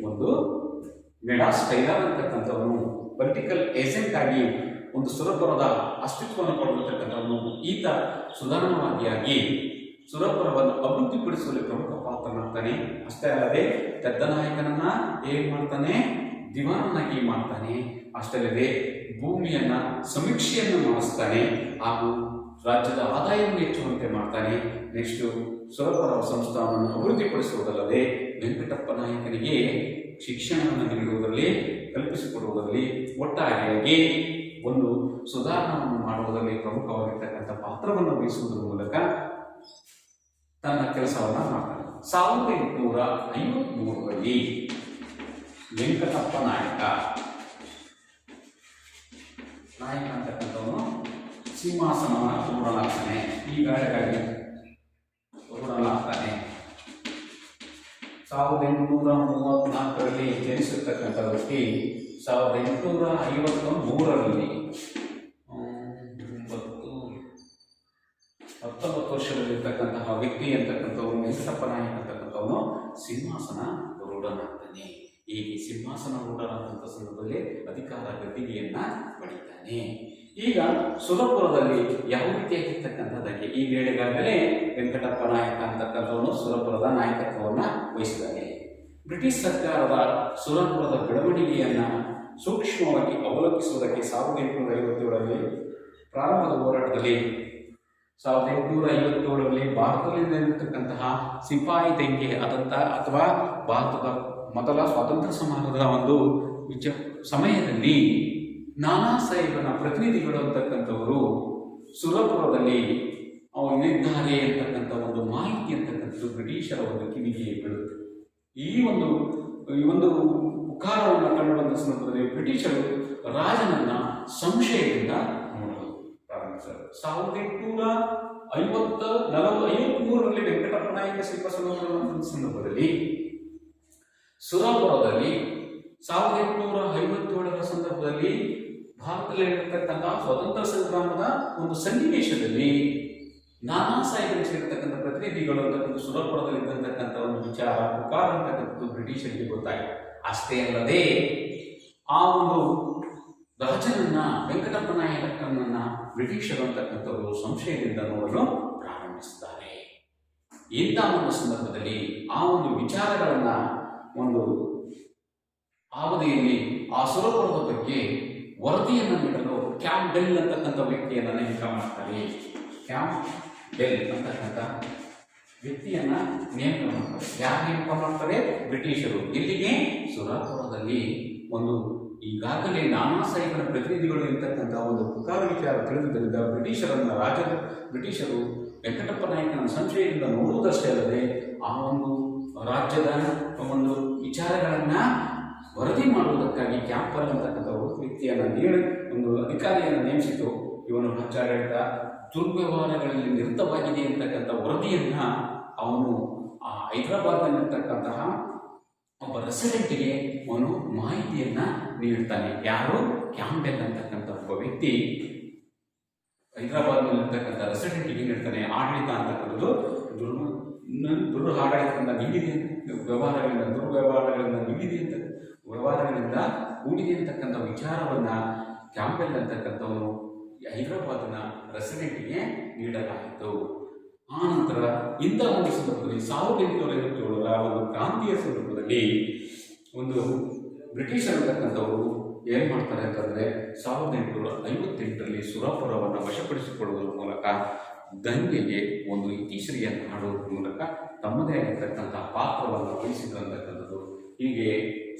Speaker 1: ಒಂದು ಮೆಡಾಸ್ ಟೈಲರ್ ಅಂತಕ್ಕಂಥವನು ಪೊಲಿಟಿಕಲ್ ಏಜೆಂಟ್ ಆಗಿ ಒಂದು ಸುರಪುರದ ಅಸ್ತಿತ್ವವನ್ನು ಪಡೆದಿರ್ತಕ್ಕಂಥವನು. ಈತ ಸುಧಾರಣಾವಾದಿಯಾಗಿ ಸುರಪುರವನ್ನು ಅಭಿವೃದ್ಧಿಪಡಿಸುವಲ್ಲಿ ಪ್ರಮುಖ ಪಾತ್ರನಾಗ್ತಾನೆ. ಅಷ್ಟೇ ಅಲ್ಲದೆ ಪೆದ್ದ ನಾಯಕನನ್ನ ಏನ್ ಮಾಡ್ತಾನೆ, ದಿವಾನನಾಗಿ ಮಾಡ್ತಾನೆ. ಅಷ್ಟೇ ಅಲ್ಲದೆ ಭೂಮಿಯನ್ನ ಸಮೀಕ್ಷೆಯನ್ನು ಮಾಡಿಸ್ತಾನೆ ಹಾಗೂ ರಾಜ್ಯದ ಆದಾಯವನ್ನು ಹೆಚ್ಚುವಂತೆ ಮಾಡ್ತಾನೆ. ನೆಕ್ಸ್ಟ್ ಸುರಪುರ ಸಂಸ್ಥಾನವನ್ನು ಅಭಿವೃದ್ಧಿಪಡಿಸುವುದಲ್ಲದೆ ವೆಂಕಟಪ್ಪ ನಾಯಕನಿಗೆ ಶಿಕ್ಷಣವನ್ನು ನೀಡುವುದರಲ್ಲಿ ಕಲ್ಪಿಸಿಕೊಡುವುದರಲ್ಲಿ ಒಟ್ಟಾರೆಯಾಗಿ ಒಂದು ಸುಧಾರಣೆಯನ್ನು ಮಾಡುವುದರಲ್ಲಿ ಪ್ರಮುಖವಾಗಿರ್ತಕ್ಕಂಥ ಪಾತ್ರವನ್ನು ವಹಿಸುವುದರ ಮೂಲಕ ತನ್ನ ಕೆಲಸವನ್ನು ಮಾಡ್ತಾನೆ. 1853ರಲ್ಲಿ ವೆಂಕಟಪ್ಪ ನಾಯಕ ಅಂತಕ್ಕಂಥವನು ಸಿಂಹಾಸನವನ್ನು ರೂಢನಾಗ್ತಾನೆ. ಈ ವೇಳೆಗಾಗಿ ರೂಢನಾಗ್ತಾನೆ. 1834ರಲ್ಲಿ ಜನಿಸಿರ್ತಕ್ಕಂಥ ವ್ಯಕ್ತಿ 1853ರಲ್ಲಿ 19 ವರ್ಷದಲ್ಲಿರ್ತಕ್ಕಂತಹ ವ್ಯಕ್ತಿ ಅಂತಕ್ಕಂಥವನು ವೆಂಕಟಪ್ಪ ನಾಯಕ ಅಂತಕ್ಕಂಥವನು ಸಿಂಹಾಸನ ರೂಢನಾಗ್ತಾನೆ. ಹೀಗೆ ಸಿಂಹಾಸನ ರೂಢನಾದಂಥ ಸಂದರ್ಭದಲ್ಲಿ ಅಧಿಕಾರ ಗದ್ದಿಗೆಯನ್ನ ಪಡಿತಾನೆ. ಈಗ ಸುರಪುರದಲ್ಲಿ ಯಾವ ರೀತಿಯಾಗಿರ್ತಕ್ಕಂಥದ್ದಕ್ಕೆ ಈ ವೇಳೆಗಾಗಲೇ ವೆಂಕಟಪ್ಪ ನಾಯಕ ಅಂತಕ್ಕಂಥವನು ಸುರಪುರದ ನಾಯಕತ್ವವನ್ನು ವಹಿಸಿದ್ದಾನೆ. ಬ್ರಿಟಿಷ್ ಸರ್ಕಾರದ ಸುರಪುರದ ಬೆಳವಣಿಗೆಯನ್ನ ಸೂಕ್ಷ್ಮವಾಗಿ ಅವಲೋಕಿಸುವುದಕ್ಕೆ 1857ರಲ್ಲಿ ಪ್ರಾರಂಭದ ಹೋರಾಟದಲ್ಲಿ 1857ರಲ್ಲಿ ಭಾರತದಲ್ಲಿ ನಡೆದಿರ್ತಕ್ಕಂತಹ ಸಿಪಾಯಿ ದಂಗೆ ಆದಂಥ ಅಥವಾ ಭಾರತದ ಮೊದಲ ಸ್ವಾತಂತ್ರ್ಯ ಸಮಾನದ ಒಂದು ಸಮಯದಲ್ಲಿ ನಾನಾ ಸಾಹೇಬನ ಪ್ರತಿನಿಧಿಗಳು ಅಂತಕ್ಕಂಥವರು ಸುರಪುರದಲ್ಲಿ ಇಲ್ಲಿದ್ದಾರೆ ಅಂತಕ್ಕಂಥ ಒಂದು ಮಾಹಿತಿ ಅಂತಕ್ಕಂಥದ್ದು ಬ್ರಿಟಿಷರ ಒಂದು ಕಿವಿಗೆ ಬೀಳುತ್ತೆ. ಈ ಒಂದು ಉಕಾರವನ್ನು ಕಂಡು ಬಂದ ಸಂದರ್ಭದಲ್ಲಿ ಬ್ರಿಟಿಷರು ರಾಜನನ್ನ ಸಂಶಯದಿಂದ ನೋಡಲು ಪ್ರಾರಂಭಿಸಿದರು. 1853ರಲ್ಲಿ ವೆಂಕಟಪ್ಪ ನಾಯಕ ಶಿಲ್ಪ ಸಂದರ್ಭದಲ್ಲಿ ಸುರಪುರದಲ್ಲಿ 1857ರ ಸಂದರ್ಭದಲ್ಲಿ ಭಾರತದಲ್ಲಿರತಕ್ಕಂಥ ಸ್ವತಂತ್ರ ಸಂಗ್ರಾಮದ ಒಂದು ಸನ್ನಿವೇಶದಲ್ಲಿ ನಾನಾ ಸಾಹೇಬರಿಗೆ ಸೇರಿರ್ತಕ್ಕಂಥ ಪ್ರತಿನಿಧಿಗಳು ಅಂತಕ್ಕಂಥ ಸುರಪುರದಲ್ಲಿ ಇದ್ದಂತಕ್ಕಂಥ ಒಂದು ವಿಚಾರ ಉಕಾರ ಅಂತಕ್ಕಂಥದ್ದು ಬ್ರಿಟಿಷರಿಗೆ ಗೊತ್ತಾಯಿತು. ಅಷ್ಟೇ ಅಲ್ಲದೆ ಆ ಒಂದು ರಾಜನನ್ನ ವೆಂಕಟಪ್ಪ ನಾಯಕನನ್ನ ಬ್ರಿಟಿಷರು ಅಂತಕ್ಕಂಥವರು ಸಂಶಯದಿಂದ ನೋಡಲು ಪ್ರಾರಂಭಿಸಿದ್ದಾರೆ. ಇಂಥ ಒಂದು ಸಂದರ್ಭದಲ್ಲಿ ಆ ಒಂದು ವಿಚಾರಗಳನ್ನ ಒಂದು ಅವಧಿಯಲ್ಲಿ ಆ ಸುರಪುರದ ಬಗ್ಗೆ ವರದಿಯನ್ನು ನೀಡಲು ಕ್ಯಾಂಪ್ ಬೆಲ್ ಅಂತಕ್ಕಂಥ ವ್ಯಕ್ತಿಯನ್ನ ನೇಮಕ ಮಾಡ್ತಾರೆ. ಕ್ಯಾಂಪ್ ಬೆಲ್ ಅಂತಕ್ಕಂಥ ವ್ಯಕ್ತಿಯನ್ನ ನೇಮಕ ಮಾಡ್ತಾರೆ. ಯಾರು ನೇಮಕ ಮಾಡ್ತಾರೆ? ಬ್ರಿಟಿಷರು. ಇಲ್ಲಿಗೆ ಸುರಪುರದಲ್ಲಿ ಒಂದು ಈಗಾಗಲೇ ನಾನಾ ಸಾಹೇಬರ ಪ್ರತಿನಿಧಿಗಳು ಇರ್ತಕ್ಕಂಥ ಒಂದು ಪುಕಾರ ವಿಚಾರ ತಿಳಿದುದರಿಂದ ಬ್ರಿಟಿಷರು ವೆಂಕಟಪ್ಪ ನಾಯಕನ ಸಂಶಯದಿಂದ ನೋಡುವುದಷ್ಟೇ ಅಲ್ಲದೆ ಆ ಒಂದು ರಾಜ್ಯದ ಒಂದು ವಿಚಾರಗಳನ್ನ ವರದಿ ಮಾಡುವುದಕ್ಕಾಗಿ ಕ್ಯಾಂಪಲ್ ಅಂತಕ್ಕಂಥ ವ್ಯಕ್ತಿಯನ್ನು ಒಂದು ಅಧಿಕಾರಿಯನ್ನು ನೇಮಿಸಿತು. ಇವನು ರಾಜ್ಯಾಡಳಿತ ದುರ್ವ್ಯವಹಾರಗಳಲ್ಲಿ ನಿರತವಾಗಿದೆ ಅಂತಕ್ಕಂಥ ವರದಿಯನ್ನ ಅವನು ಆ ಹೈದರಾಬಾದ್ನಲ್ಲಿರ್ತಕ್ಕಂತಹ ಒಬ್ಬ ರೆಸಿಡೆಂಟ್ಗೆ ಅವನು ಮಾಹಿತಿಯನ್ನ ನೀಡ್ತಾನೆ. ಯಾರು? ಕ್ಯಾಂಪೆಲ್ ಅಂತಕ್ಕಂಥ ಒಬ್ಬ ವ್ಯಕ್ತಿ ಹೈದರಾಬಾದ್ನಲ್ಲಿರ್ತಕ್ಕಂಥ ರೆಸಿಡೆಂಟ್ಗೆ ನೀಡ್ತಾನೆ. ಆಡಳಿತ ಅಂತಕ್ಕಂಥದ್ದು ದುರಾಡಳಿತದಿಂದ ನೀಡಿದೆ, ದುರ್ವ್ಯವಹಾರಗಳಿಂದ ಕೂಡಿದೆ ಅಂತಕ್ಕಂಥ ವಿಚಾರವನ್ನ ಕ್ಯಾಂಪೆಲ್ ಅಂತಕ್ಕಂಥವನು ಹೈದರಾಬಾದ್ನ ರೆಸಿಡೆಂಟ್ಗೆ ನೀಡಲಾಯಿತು. ಆ ನಂತರ ಇಂಥ ಒಂದು ಸಂದರ್ಭದಲ್ಲಿ 1857ರ ಒಂದು ಕ್ರಾಂತಿಯ ಸಂದರ್ಭದಲ್ಲಿ ಒಂದು ಬ್ರಿಟಿಷರ್ ಅಂತಕ್ಕಂಥವರು ಏನ್ ಮಾಡ್ತಾರೆ ಅಂತಂದ್ರೆ 1858ರಲ್ಲಿ ಸುರಪುರವನ್ನು ವಶಪಡಿಸಿಕೊಳ್ಳುವುದರ ಮೂಲಕ ದಂಗೆಗೆ ಒಂದು ಇತಿಶ್ರೀಯನ್ನು ಹಾಡುವುದರ ಮೂಲಕ ತಮ್ಮದೇ ಆಗಿರ್ತಕ್ಕಂಥ ಪಾತ್ರವನ್ನು ವಹಿಸಿದ್ರು ಅಂತಕ್ಕಂಥದ್ದು. ಹೀಗೆ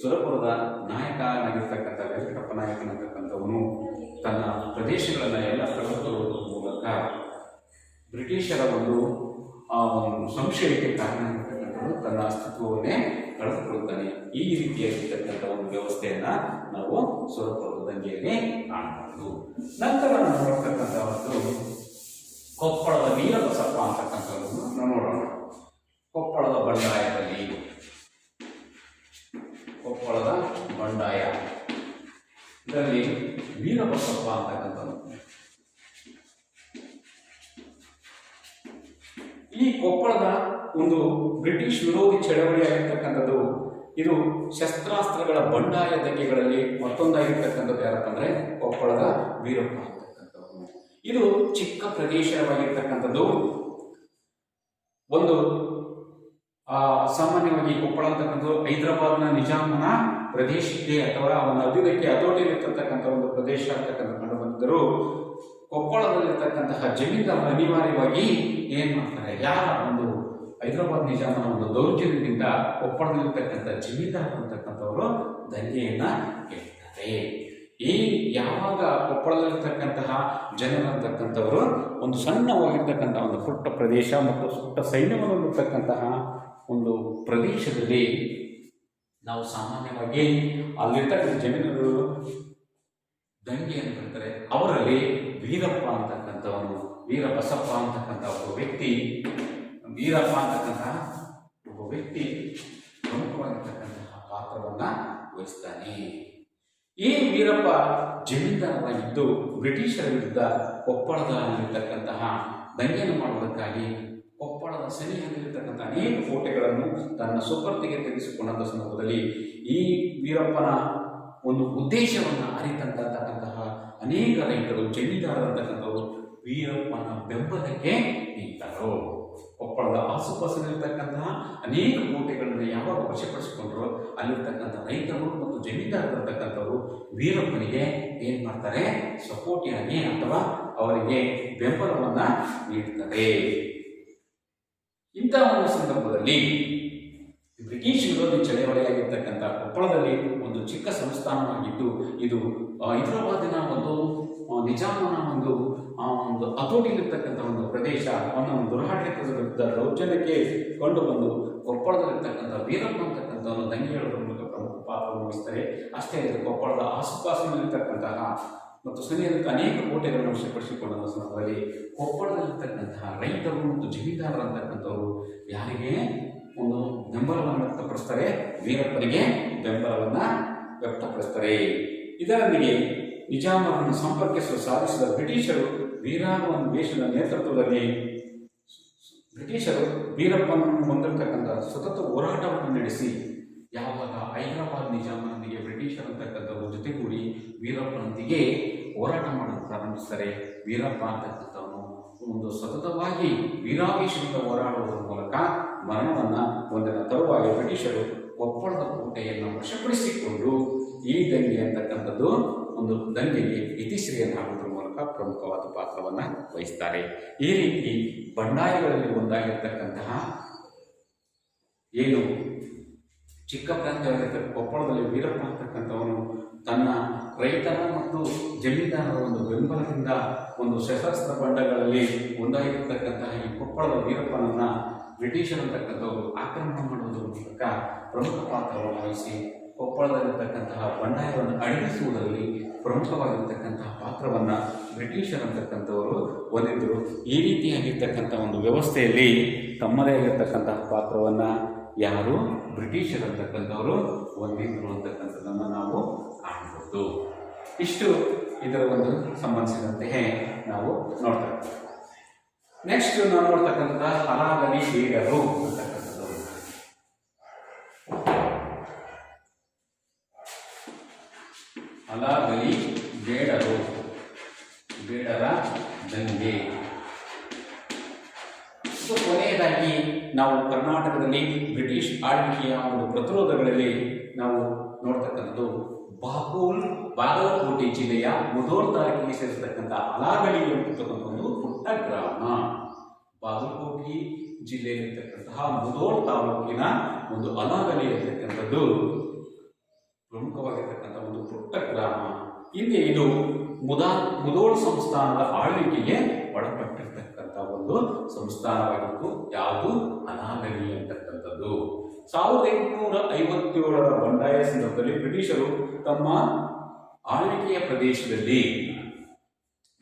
Speaker 1: ಸುರಪುರದ ನಾಯಕನಾಗಿರ್ತಕ್ಕಂಥ ವೆಂಕಟಪ್ಪ ನಾಯಕನಂತಕ್ಕಂಥವನು ತನ್ನ ಪ್ರದೇಶಗಳನ್ನು ಎಲ್ಲ ಕಳೆದುಕೊಳ್ಳುವುದರ ಮೂಲಕ ಬ್ರಿಟಿಷರ ಒಂದು ಸಂಶಯಕ್ಕೆ ಕಾರಣ ಆಗಿರ್ತಕ್ಕಂಥದ್ದು ತನ್ನ ಅಸ್ತಿತ್ವವನ್ನೇ ಕಳೆದುಕೊಳ್ಳುತ್ತಾನೆ. ಈ ರೀತಿಯಾಗಿರ್ತಕ್ಕಂಥ ಒಂದು ವ್ಯವಸ್ಥೆಯನ್ನ ನಾವು ಸುರಪುರದ ದಂಗೆಯಲ್ಲಿ ಕಾಣಬಹುದು. ನಂತರ ನಾವು ನೋಡ್ತಕ್ಕಂಥ ಒಂದು ಕೊಪ್ಪಳದ ವೀರಬಸಪ್ಪ ಅಂತಕ್ಕಂಥದ್ದನ್ನು ನಾವು ನೋಡೋಣ. ಕೊಪ್ಪಳದ ಬಂಡಾಯ ಇದರಲ್ಲಿ ವೀರಬಸಪ್ಪ ಅಂತಕ್ಕಂಥದ್ದು. ಈ ಕೊಪ್ಪಳದ ಒಂದು ಬ್ರಿಟಿಷ್ ವಿರೋಧಿ ಚಳವಳಿ ಆಗಿರ್ತಕ್ಕಂಥದ್ದು ಇದು ಶಸ್ತ್ರಾಸ್ತ್ರಗಳ ಬಂಡಾಯ ದಂಗೆಗಳಲ್ಲಿ ಮತ್ತೊಂದಾಗಿರ್ತಕ್ಕಂಥದ್ದು ಯಾರಪ್ಪ ಅಂದ್ರೆ ಕೊಪ್ಪಳದ ವೀರಪ್ಪ ಅಂತಕ್ಕಂಥದ್ದು. ಇದು ಚಿಕ್ಕ ಪ್ರದೇಶವಾಗಿರ್ತಕ್ಕಂಥದ್ದು. ಒಂದು ಸಾಮಾನ್ಯವಾಗಿ ಕೊಪ್ಪಳ ಅಂತಕ್ಕಂಥದ್ದು ಹೈದರಾಬಾದ್ನ ನಿಜಾಮನ ಪ್ರದೇಶಕ್ಕೆ ಅಥವಾ ಅವನ ಅಧೀನಕ್ಕೆ ಹತೋಟಿಯಲ್ಲಿರ್ತಕ್ಕಂಥ ಒಂದು ಪ್ರದೇಶ ಅಂತಕ್ಕಂಥ ಕಂಡು ಬಂದಿದ್ದರು. ಕೊಪ್ಪಳದಲ್ಲಿರ್ತಕ್ಕಂತಹ ಜಮೀನ್ದಾರರು ಅನಿವಾರ್ಯವಾಗಿ ಏನ್ ಮಾಡ್ತಾರೆ, ಯಾರ ಒಂದು ಹೈದರಾಬಾದ್ ನಿಜಾಮನ ಒಂದು ದೌರ್ಜನ್ಯದಿಂದ ಕೊಪ್ಪಳದಲ್ಲಿರ್ತಕ್ಕಂಥ ಜಮೀನ್ದಾರರು ಅಂತಕ್ಕಂಥವರು ದಂಗೆಯನ್ನ ಗೆಲ್ತಾರೆ. ಈ ಯಾವಾಗ ಕೊಪ್ಪಳದಲ್ಲಿರ್ತಕ್ಕಂತಹ ಜನರಂತಕ್ಕಂಥವರು ಒಂದು ಸಣ್ಣವಾಗಿರ್ತಕ್ಕಂಥ ಒಂದು ಪುಟ್ಟ ಪ್ರದೇಶ ಮತ್ತು ಪುಟ್ಟ ಸೈನ್ಯವನ್ನು ಇರ್ತಕ್ಕಂತಹ ಒಂದು ಪ್ರದೇಶದಲ್ಲಿ ನಾವು ಸಾಮಾನ್ಯವಾಗಿ ಅಲ್ಲಿರ್ತಕ್ಕಂಥ ಜಮೀನರು ದಂಗೆಯನ್ನು ಕರೀತಾರೆ. ಅವರಲ್ಲಿ ವೀರಪ್ಪ ಅಂತಕ್ಕಂಥವನು, ವೀರಬಸಪ್ಪ ಅಂತಕ್ಕಂಥ ಒಬ್ಬ ವ್ಯಕ್ತಿ, ಪ್ರಮುಖವಾಗಿರ್ತಕ್ಕಂತಹ ಪಾತ್ರವನ್ನ ವಹಿಸ್ತಾನೆ. ಈ ವೀರಪ್ಪ ಜಮೀನ್ದಾರರಾಗಿದ್ದು ಬ್ರಿಟಿಷರ ವಿರುದ್ಧ ಕೊಪ್ಪಳದಲ್ಲಿರ್ತಕ್ಕಂತಹ ದಂಗೆಯನ್ನು ಮಾಡುವುದಕ್ಕಾಗಿ ಕೊಪ್ಪಳದ ಸನಿಹದಲ್ಲಿರ್ತಕ್ಕಂಥ ಅನೇಕ ಕೋಟೆಗಳನ್ನು ತನ್ನ ಸುಪರ್ದಿಗೆ ತೆಗೆಸಿಕೊಂಡಂಥ ಸಂದರ್ಭದಲ್ಲಿ ಈ ವೀರಪ್ಪನ ಒಂದು ಉದ್ದೇಶವನ್ನು ಅರಿತಂತಕ್ಕಂತಹ ಅನೇಕ ರೈತರು ಜಮೀನ್ದಾರರಂತಕ್ಕಂಥವರು ವೀರಪ್ಪನ ಬೆಂಬಲಕ್ಕೆ ನಿಂತರು. ಕೊಪ್ಪಳದ ಆಸುಪಾಸಿನಲ್ಲಿರ್ತಕ್ಕಂತಹ ಅನೇಕ ಕೋಟೆಗಳನ್ನು ಯಾವಾಗ ವಶಪಡಿಸಿಕೊಂಡ್ರು ಅಲ್ಲಿರ್ತಕ್ಕಂಥ ರೈತರು ಮತ್ತು ಜಮೀನ್ದಾರರಂತಕ್ಕಂಥವರು ವೀರಪ್ಪನಿಗೆ ಏನ್ ಮಾಡ್ತಾರೆ, ಸಪೋರ್ಟಿಯಾಗಿ ಅಥವಾ ಅವರಿಗೆ ಬೆಂಬಲವನ್ನ ನೀಡ್ತಾರೆ. ಇಂತಹ ಒಂದು ಸಂದರ್ಭದಲ್ಲಿ ಬ್ರಿಟಿಷ್ ವಿರೋಧಿ ಚಳವಳಿಯಾಗಿರ್ತಕ್ಕಂಥ ಕೊಪ್ಪಳದಲ್ಲಿ ಒಂದು ಚಿಕ್ಕ ಸಂಸ್ಥಾನವಾಗಿದ್ದು ಇದು ಹೈದರಾಬಾದಿನ ಒಂದು ನಿಜಾಮನ ಒಂದು ಆ ಒಂದು ಹತೋಟಿಯಲ್ಲಿರ್ತಕ್ಕಂಥ ಒಂದು ಪ್ರದೇಶ ಅವನ ದುರಾಡಳಿತದ ವಿರುದ್ಧ ದೌರ್ಜನ್ಯಕ್ಕೆ ಕೊಂಡು ಬಂದು ಕೊಪ್ಪಳದಲ್ಲಿರ್ತಕ್ಕಂಥ ವೀರಪ್ಪ ಅಂತಕ್ಕಂಥವನು ದಂಗೆ ಹೇಳುವುದರ ಮೂಲಕ ಪ್ರಮುಖ ಪಾತ್ರವನ್ನು ವಹಿಸ್ತಾರೆ. ಅಷ್ಟೇ ಅಲ್ಲದೆ ಕೊಪ್ಪಳದ ಆಸುಪಾಸಿನಲ್ಲಿರ್ತಕ್ಕಂತಹ ಮತ್ತು ಸರಿಯಾದಂಥ ಅನೇಕ ಕೋಟೆಗಳನ್ನು ವಶಪಡಿಸಿಕೊಂಡ ಸಂದರ್ಭದಲ್ಲಿ ಕೊಪ್ಪಳದಲ್ಲಿರ್ತಕ್ಕಂತಹ ರೈತರು ಮತ್ತು ಜಮೀನ್ದಾರರು ಅಂತಕ್ಕಂಥವರು ಯಾರಿಗೆ ಒಂದು ಬೆಂಬಲವನ್ನು ವ್ಯಕ್ತಪಡಿಸ್ತಾರೆ, ವೀರಪ್ಪನಿಗೆ ಬೆಂಬಲವನ್ನು ವ್ಯಕ್ತಪಡಿಸ್ತಾರೆ. ಇದರೊಂದಿಗೆ ನಿಜಾಮರನ್ನು ಸಂಪರ್ಕಿಸಲು ಸಾಧಿಸಿದ ಬ್ರಿಟಿಷರು ವೀರಾವೇಶದ ನೇತೃತ್ವದಲ್ಲಿ ಬ್ರಿಟಿಷರು ವೀರಪ್ಪನನ್ನು ಹೊಂದಿರತಕ್ಕಂಥ ಸತತ ಹೋರಾಟವನ್ನು ನಡೆಸಿ ಯಾವಾಗ ಹೈದರಾಬಾದ್ ನಿಜಾಮನೊಂದಿಗೆ ಬ್ರಿಟಿಷರ್ ಅಂತಕ್ಕಂಥವ್ರ ಜೊತೆಗೂಡಿ ವೀರಪ್ಪನೊಂದಿಗೆ ಹೋರಾಟ ಮಾಡಲು ಪ್ರಾರಂಭಿಸ್ತಾರೆ. ವೀರಪ್ಪ ಅಂತಕ್ಕಂಥವನು ಒಂದು ಸತತವಾಗಿ ವೀರಾವೇಶದಿಂದ ಹೋರಾಡುವುದರ ಮೂಲಕ ಮರಣವನ್ನು ಹೊಂದಿದ ತರುವಾಯ ಬ್ರಿಟಿಷರು ಕೊಪ್ಪಳದ ಕೋಟೆಯನ್ನು ವಶಪಡಿಸಿಕೊಂಡು ಈ ದಂಗೆ ಅಂತಕ್ಕಂಥದ್ದು ಒಂದು ದಂಗೆಗೆ ಇತಿಶ್ರೀಯನ್ನು ಹಾಕುವುದರ ಮೂಲಕ ಪ್ರಮುಖವಾದ ಪಾತ್ರವನ್ನು ವಹಿಸ್ತಾರೆ. ಈ ರೀತಿ ಬಂಡಾಯಗಳಲ್ಲಿ ಒಂದಾಗಿರ್ತಕ್ಕಂತಹ ಏನು ಚಿಕ್ಕ ಪ್ರಾಂತ್ಯವಾಗಿರ್ತಕ್ಕ ಕೊಪ್ಪಳದಲ್ಲಿ ವೀರಪ್ಪ ಅಂತಕ್ಕಂಥವನು ತನ್ನ ರೈತರ ಮತ್ತು ಜಮೀನ್ದಾರರ ಒಂದು ಬೆಂಬಲದಿಂದ ಒಂದು ಸಶಸ್ತ್ರ ಬಂಡಗಳಲ್ಲಿ ಒಂದಾಗಿರ್ತಕ್ಕಂತಹ ಈ ಕೊಪ್ಪಳದ ವೀರಪ್ಪನನ್ನು ಬ್ರಿಟಿಷರ್ ಅಂತಕ್ಕಂಥವರು ಆಕ್ರಮಣ ಮಾಡುವುದರ ಮೂಲಕ ಪ್ರಮುಖ ಪಾತ್ರವನ್ನು ವಹಿಸಿ ಕೊಪ್ಪಳದಲ್ಲಿರ್ತಕ್ಕಂತಹ ಬಂಡಾಯವನ್ನು ಅಡಗಿಸುವುದರಲ್ಲಿ ಪ್ರಮುಖವಾಗಿರ್ತಕ್ಕಂತಹ ಪಾತ್ರವನ್ನು ಬ್ರಿಟಿಷರ್ ಅಂತಕ್ಕಂಥವರು ಹೊಂದಿದ್ದರು. ಈ ರೀತಿಯಾಗಿರ್ತಕ್ಕಂಥ ಒಂದು ವ್ಯವಸ್ಥೆಯಲ್ಲಿ ತಮ್ಮದೇ ಆಗಿರ್ತಕ್ಕಂತಹ ಪಾತ್ರವನ್ನು ಯಾರು ಬ್ರಿಟಿಷರ್ ಅಂತಕ್ಕಂಥವರು ಹೊಂದಿದ್ರು ಅಂತಕ್ಕಂಥದ್ದನ್ನು ನಾವು ಕಾಣಬಹುದು. ಇಷ್ಟು ಇದರ ಒಂದು ಸಂಬಂಧಿಸಿದಂತೆಯೇ ನಾವು ನೋಡ್ತೇವೆ. ನೆಕ್ಸ್ಟ್ ನಾವು ನೋಡ್ತಕ್ಕಂಥ ಹಲಾಗಲಿ ಬೇಡರು ಅಂತಕ್ಕಂಥದ್ದು. ಹಲಾಗಲಿ ಬೇಡರು, ಬೇಡರ ದಂಗೆ. ಕೊನೆಯದಾಗಿ ನಾವು ಕರ್ನಾಟಕದಲ್ಲಿ ಬ್ರಿಟಿಷ್ ಆಳ್ವಿಕೆಯ ಒಂದು ಪ್ರತಿರೋಧಗಳಲ್ಲಿ ನಾವು ನೋಡ್ತಕ್ಕಂಥದ್ದು ಬಾಗಲಕೋಟೆ ಜಿಲ್ಲೆಯ ಮುಧೋಳ್ ತಾಲೂಕಿಗೆ ಸೇರಿಸತಕ್ಕಂಥ ಹಲಾಗಲಿ ಅಂತಕ್ಕಂಥ ಒಂದು ಪುಟ್ಟ ಗ್ರಾಮ. ಬಾಗಲಕೋಟೆ ಜಿಲ್ಲೆಯಲ್ಲಿರ್ತಕ್ಕಂತಹ ಮುಧೋಳ್ ತಾಲೂಕಿನ ಒಂದು ಹಲಾಗಲಿ ಅಂತಕ್ಕಂಥದ್ದು ಪ್ರಮುಖವಾಗಿರ್ತಕ್ಕಂಥ ಒಂದು ಪುಟ್ಟ ಗ್ರಾಮ. ಹಿಂದೆ ಇದು ಮುಧೋಳ್ ಸಂಸ್ಥಾನದ ಆಳ್ವಿಕೆಗೆ ಒಳಪಟ್ಟಿರ್ತಕ್ಕಂಥ ಒಂದು ಸಂಸ್ಥಾನವಾಗಿತ್ತು. ಯಾವುದು? ಹಲಾಗಲಿ ಅಂತಕ್ಕಂಥದ್ದು. 1857ರ ಬಂಡಾಯ ಸಂದರ್ಭದಲ್ಲಿ ಬ್ರಿಟಿಷರು ತಮ್ಮ ಆಳ್ವಿಕೆಯ ಪ್ರದೇಶದಲ್ಲಿ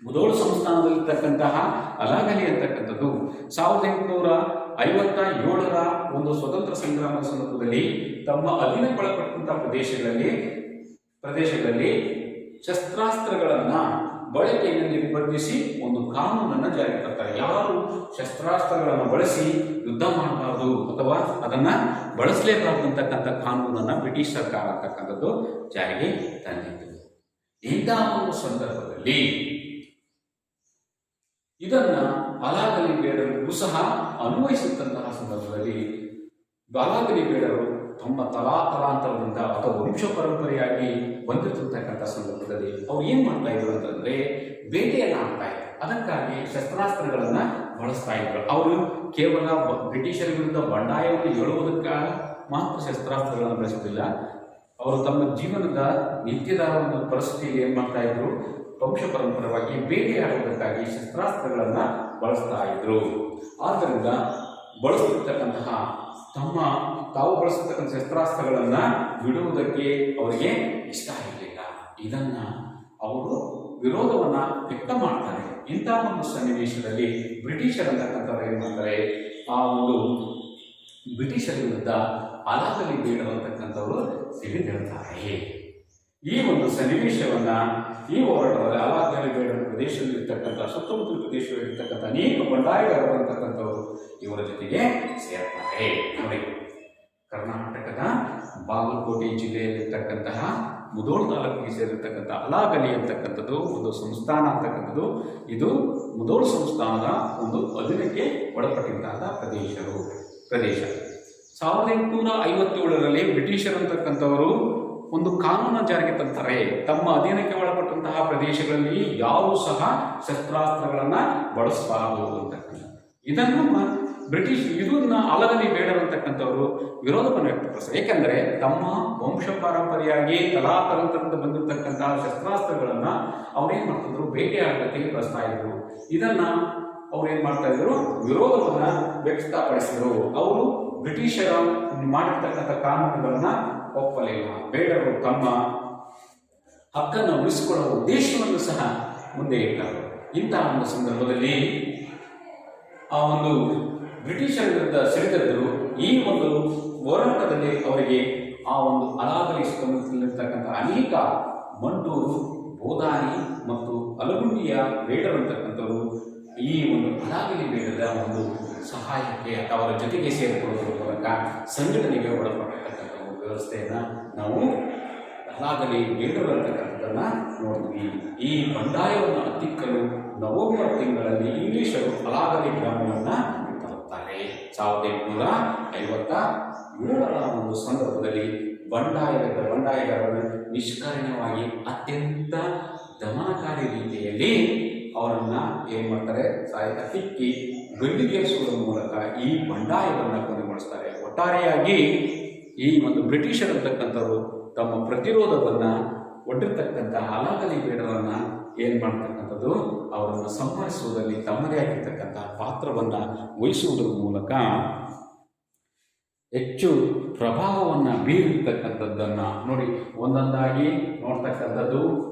Speaker 1: ಮುಧೋಳ್ ಸಂಸ್ಥಾನದಲ್ಲಿರ್ತಕ್ಕಂತಹ ಹಲಾಗಲಿ ಅಂತಕ್ಕಂಥದ್ದು 1857ರ ಒಂದು ಸ್ವತಂತ್ರ ಸಂಗ್ರಾಮದ ಸಂದರ್ಭದಲ್ಲಿ ತಮ್ಮ ಅಧೀನಕ್ಕೊಳಪಟ್ಟಂತಹ ಪ್ರದೇಶಗಳಲ್ಲಿ ಶಸ್ತ್ರಾಸ್ತ್ರಗಳನ್ನು ಬಳಕೆಯನ್ನು ನಿರ್ಬಂಧಿಸಿ ಒಂದು ಕಾನೂನನ್ನು ಜಾರಿಗೆ ತರ್ತಾರೆ. ಯಾರು ಶಸ್ತ್ರಾಸ್ತ್ರಗಳನ್ನು ಬಳಸಿ ಯುದ್ಧ ಮಾಡಬಾರದು ಅಥವಾ ಅದನ್ನು ಬಳಸಲೇಬಾರದು ಅಂತಕ್ಕಂಥ ಕಾನೂನನ್ನು ಬ್ರಿಟಿಷ್ ಸರ್ಕಾರ ಅಂತಕ್ಕಂಥದ್ದು ಜಾರಿಗೆ ತಂದಿತ್ತು. ಇಂತಹ ಒಂದು ಸಂದರ್ಭದಲ್ಲಿ ಇದನ್ನ ಹಲಾಗಲಿ ಬೇಡರಿಗೂ ಸಹ ಅನ್ವಯಿಸುತ್ತಂತಹ ಸಂದರ್ಭದಲ್ಲಿ ಹಲಾಗಲಿ ಬೇಡರು ತಮ್ಮ ತಲಾಂತರದಿಂದ ಅಥವಾ ವಂಶ ಪರಂಪರೆಯಾಗಿ ಬಂದಿರತಕ್ಕಂಥ ಸಂದರ್ಭದಲ್ಲಿ ಅವ್ರು ಏನು ಮಾಡ್ತಾ ಇದ್ರು ಅಂತಂದ್ರೆ ಬೇಟೆಯನ್ನು ಆಡ್ತಾ ಇದ್ರು. ಅದಕ್ಕಾಗಿ ಶಸ್ತ್ರಾಸ್ತ್ರಗಳನ್ನು ಬಳಸ್ತಾ ಇದ್ರು. ಅವರು ಕೇವಲ ಬ್ರಿಟಿಷರ ವಿರುದ್ಧ ಬಂಡಾಯವನ್ನು ಹೇಳುವುದಕ್ಕೆ ಮಾತ್ರ ಶಸ್ತ್ರಾಸ್ತ್ರಗಳನ್ನು ಬಳಸುತ್ತಿಲ್ಲ. ಅವರು ತಮ್ಮ ಜೀವನದ ನಿತ್ಯದ ಒಂದು ಪರಿಸ್ಥಿತಿಯಲ್ಲಿ ಏನು ಮಾಡ್ತಾ ಇದ್ರು? ವಂಶ ಪರಂಪರವಾಗಿ ಬೇಟೆಯಾಡುವುದಕ್ಕಾಗಿ ಶಸ್ತ್ರಾಸ್ತ್ರಗಳನ್ನು ಬಳಸ್ತಾ ಇದ್ರು. ಆದ್ದರಿಂದ ಬಳಸುತ್ತಿರ್ತಕ್ಕಂತಹ ತಾವು ಬಳಸತಕ್ಕಂಥ ಶಸ್ತ್ರಾಸ್ತ್ರಗಳನ್ನು ಬಿಡುವುದಕ್ಕೆ ಅವರಿಗೆ ಇಷ್ಟ ಇರಲಿಲ್ಲ. ಇದನ್ನ ಅವರು ವಿರೋಧವನ್ನ ವ್ಯಕ್ತ ಮಾಡ್ತಾರೆ. ಇಂತಹ ಒಂದು ಸನ್ನಿವೇಶದಲ್ಲಿ ಬ್ರಿಟಿಷರ್ ಅಂತಕ್ಕಂಥವ್ರು ಏನು ಮಾಡ್ತಾರೆ? ಆ ಒಂದು ಬ್ರಿಟಿಷರ ವಿರುದ್ಧ ಹಲಾಗಲಿ ಬೇಡರು ಅಂತಕ್ಕಂಥವರು ಸಿಡಿದೇಳ್ತಾರೆ. ಈ ಒಂದು ಸನ್ನಿವೇಶವನ್ನ ಈ ಹೋರಾಟದಲ್ಲಿ ಹಲಾಗಲಿ ಬೇಡರ ಪ್ರದೇಶದಲ್ಲಿರ್ತಕ್ಕಂಥ ಸುತ್ತಮುತ್ತಲ ಪ್ರದೇಶದಲ್ಲಿರ್ತಕ್ಕಂಥ ಅನೇಕ ಬಂಡಾಯಗಾರರು ಅಂತಕ್ಕಂಥವರು ಇವರ ಜೊತೆಗೆ ಸೇರ್ತಾರೆ. ನೋಡಿ, ಕರ್ನಾಟಕದ ಬಾಗಲಕೋಟೆ ಜಿಲ್ಲೆಯಲ್ಲಿರ್ತಕ್ಕಂತಹ ಮುಧೋಳ್ ತಾಲೂಕಿಗೆ ಸೇರಿರ್ತಕ್ಕಂಥ ಹಲಾಗಲಿ ಅಂತಕ್ಕಂಥದ್ದು ಒಂದು ಸಂಸ್ಥಾನ ಅಂತಕ್ಕಂಥದ್ದು. ಇದು ಮುಧೋಳ್ ಸಂಸ್ಥಾನದ ಒಂದು ಅಧೀನಕ್ಕೆ ಒಳಪಟ್ಟಿದ್ದಂತಹ ಪ್ರದೇಶ. 1857ರಲ್ಲಿ ಬ್ರಿಟಿಷರ್ ಅಂತಕ್ಕಂಥವರು ಒಂದು ಕಾನೂನು ಜಾರಿಗೆ ತಂತಾರೆ. ತಮ್ಮ ಅಧೀನಕ್ಕೆ ಒಳಪಟ್ಟಂತಹ ಪ್ರದೇಶಗಳಲ್ಲಿ ಯಾರೂ ಸಹ ಶಸ್ತ್ರಾಸ್ತ್ರಗಳನ್ನು ಬಳಸಬಾರದು ಅಂತಕ್ಕಂಥ. ಇದನ್ನು ಬ್ರಿಟಿಷ್ ಇದನ್ನ ಅಲಗಲಿ ಬೇಡರು ಅಂತಕ್ಕಂಥವ್ರು ವಿರೋಧವನ್ನು ವ್ಯಕ್ತಪಡಿಸ್ತಾರೆ. ಏಕೆಂದರೆ ತಮ್ಮ ವಂಶ ಪಾರಂಪರೆಯಾಗಿ ತಲಾತರಂತರದಿಂದ ಬಂದಿರತಕ್ಕಂತಹ ಶಸ್ತ್ರಾಸ್ತ್ರಗಳನ್ನ ಅವ್ರೇನ್ ಮಾಡ್ತಿದ್ರು, ಬೇಟೆಯಾಡಲಿಕ್ಕೆ ಬಳಸ್ತಾ ಇದ್ರು. ಇದನ್ನ ಅವ್ರೇನ್ ಮಾಡ್ತಾ ಇದ್ರು, ವಿರೋಧವನ್ನ ವ್ಯಕ್ತಪಡಿಸಿದ್ರು. ಅವರು ಬ್ರಿಟಿಷರ ಮಾಡಿರ್ತಕ್ಕಂಥ ಕಾನೂನುಗಳನ್ನ ಒಪ್ಪಲಿಲ್ಲ. ಬೇಡರು ತಮ್ಮ ಹಕ್ಕನ್ನು ಉಳಿಸಿಕೊಳ್ಳುವ ಉದ್ದೇಶವನ್ನು ಸಹ ಮುಂದೆ ಇಟ್ಟರು. ಇಂತಹ ಒಂದು ಸಂದರ್ಭದಲ್ಲಿ ಆ ಒಂದು ಬ್ರಿಟಿಷರ ವಿರುದ್ಧ ಸಿಡಿದೆದ್ದರು. ಈ ಒಂದು ಹೋರಾಟದಲ್ಲಿ ಅವರಿಗೆ ಆ ಒಂದು ಅಲಾಗಲಿ ಸುತ್ತಮುತ್ತಲಿರ್ತಕ್ಕಂಥ ಅನೇಕ ಮಂಟೂರು, ಬೋದಾನಿ ಮತ್ತು ಅಲಗುಂಡಿಯ ಬೇಡರು ಅಂತಕ್ಕಂಥವರು ಈ ಒಂದು ಅಲಾಗಲಿ ಬೇಡದ ಒಂದು ಸಹಾಯಕ್ಕೆ ಅಥವಾ ಅವರ ಜೊತೆಗೆ ಸೇರಿಕೊಳ್ಳುವುದರ ಮೂಲಕ ಸಂಘಟನೆಗೆ ಒಳಪಟ್ಟಿರ್ತಕ್ಕಂಥ ಒಂದು ವ್ಯವಸ್ಥೆಯನ್ನು ನಾವು ಅಲಾಗಲಿ ಬೇಡರು ಅಂತಕ್ಕಂಥದ್ದನ್ನು ನೋಡ್ತೀವಿ. ಈ ಬಂಡಾಯವನ್ನು ಹತ್ತಿಕ್ಕಲು ನವೆಂಬರ್ ತಿಂಗಳಲ್ಲಿ ಇಂಗ್ಲಿಷರು ಅಲಾಗಲಿ ಗ್ರಾಮವನ್ನು ತರುತ್ತಾರೆ. 1857ರ ಒಂದು ಸಂದರ್ಭದಲ್ಲಿ ಬಂಡಾಯಗಾರರು ನಿಷ್ಕಾರಣವಾಗಿ ಅತ್ಯಂತ ದಮನಕಾರಿ ರೀತಿಯಲ್ಲಿ ಅವರನ್ನ ಏನ್ ಮಾಡ್ತಾರೆ, ಸಾಯಕ ತಿಕ್ಕಿ ಗಲ್ಲಿಗೇರಿಸುವುದರ ಮೂಲಕ ಈ ಬಂಡಾಯವನ್ನು ಕೊನೆಗೊಳಿಸ್ತಾರೆ. ಒಟ್ಟಾರೆಯಾಗಿ ಈ ಒಂದು ಬ್ರಿಟಿಷರ್ ಅಂತಕ್ಕಂಥವ್ರು ತಮ್ಮ ಪ್ರತಿರೋಧವನ್ನ ಒಡ್ಡಿರ್ತಕ್ಕಂತಹ ಅಲಾಗಲಿ ಬೇಡರನ್ನ ಏನ್ ಮಾಡ್ತಕ್ಕಂಥದ್ದು, ಅವರನ್ನು ಸಂಹರಿಸುವುದರಲ್ಲಿ ತಮ್ಮದೇ ಆಗಿರ್ತಕ್ಕಂತಹ ಪಾತ್ರವನ್ನ ವಹಿಸುವುದರ ಮೂಲಕ ಹೆಚ್ಚು ಪ್ರಭಾವವನ್ನು ಬೀರಿರ್ತಕ್ಕಂಥದ್ದನ್ನು ನೋಡಿ ಒಂದೊಂದಾಗಿ ನೋಡ್ತಕ್ಕಂಥದ್ದು.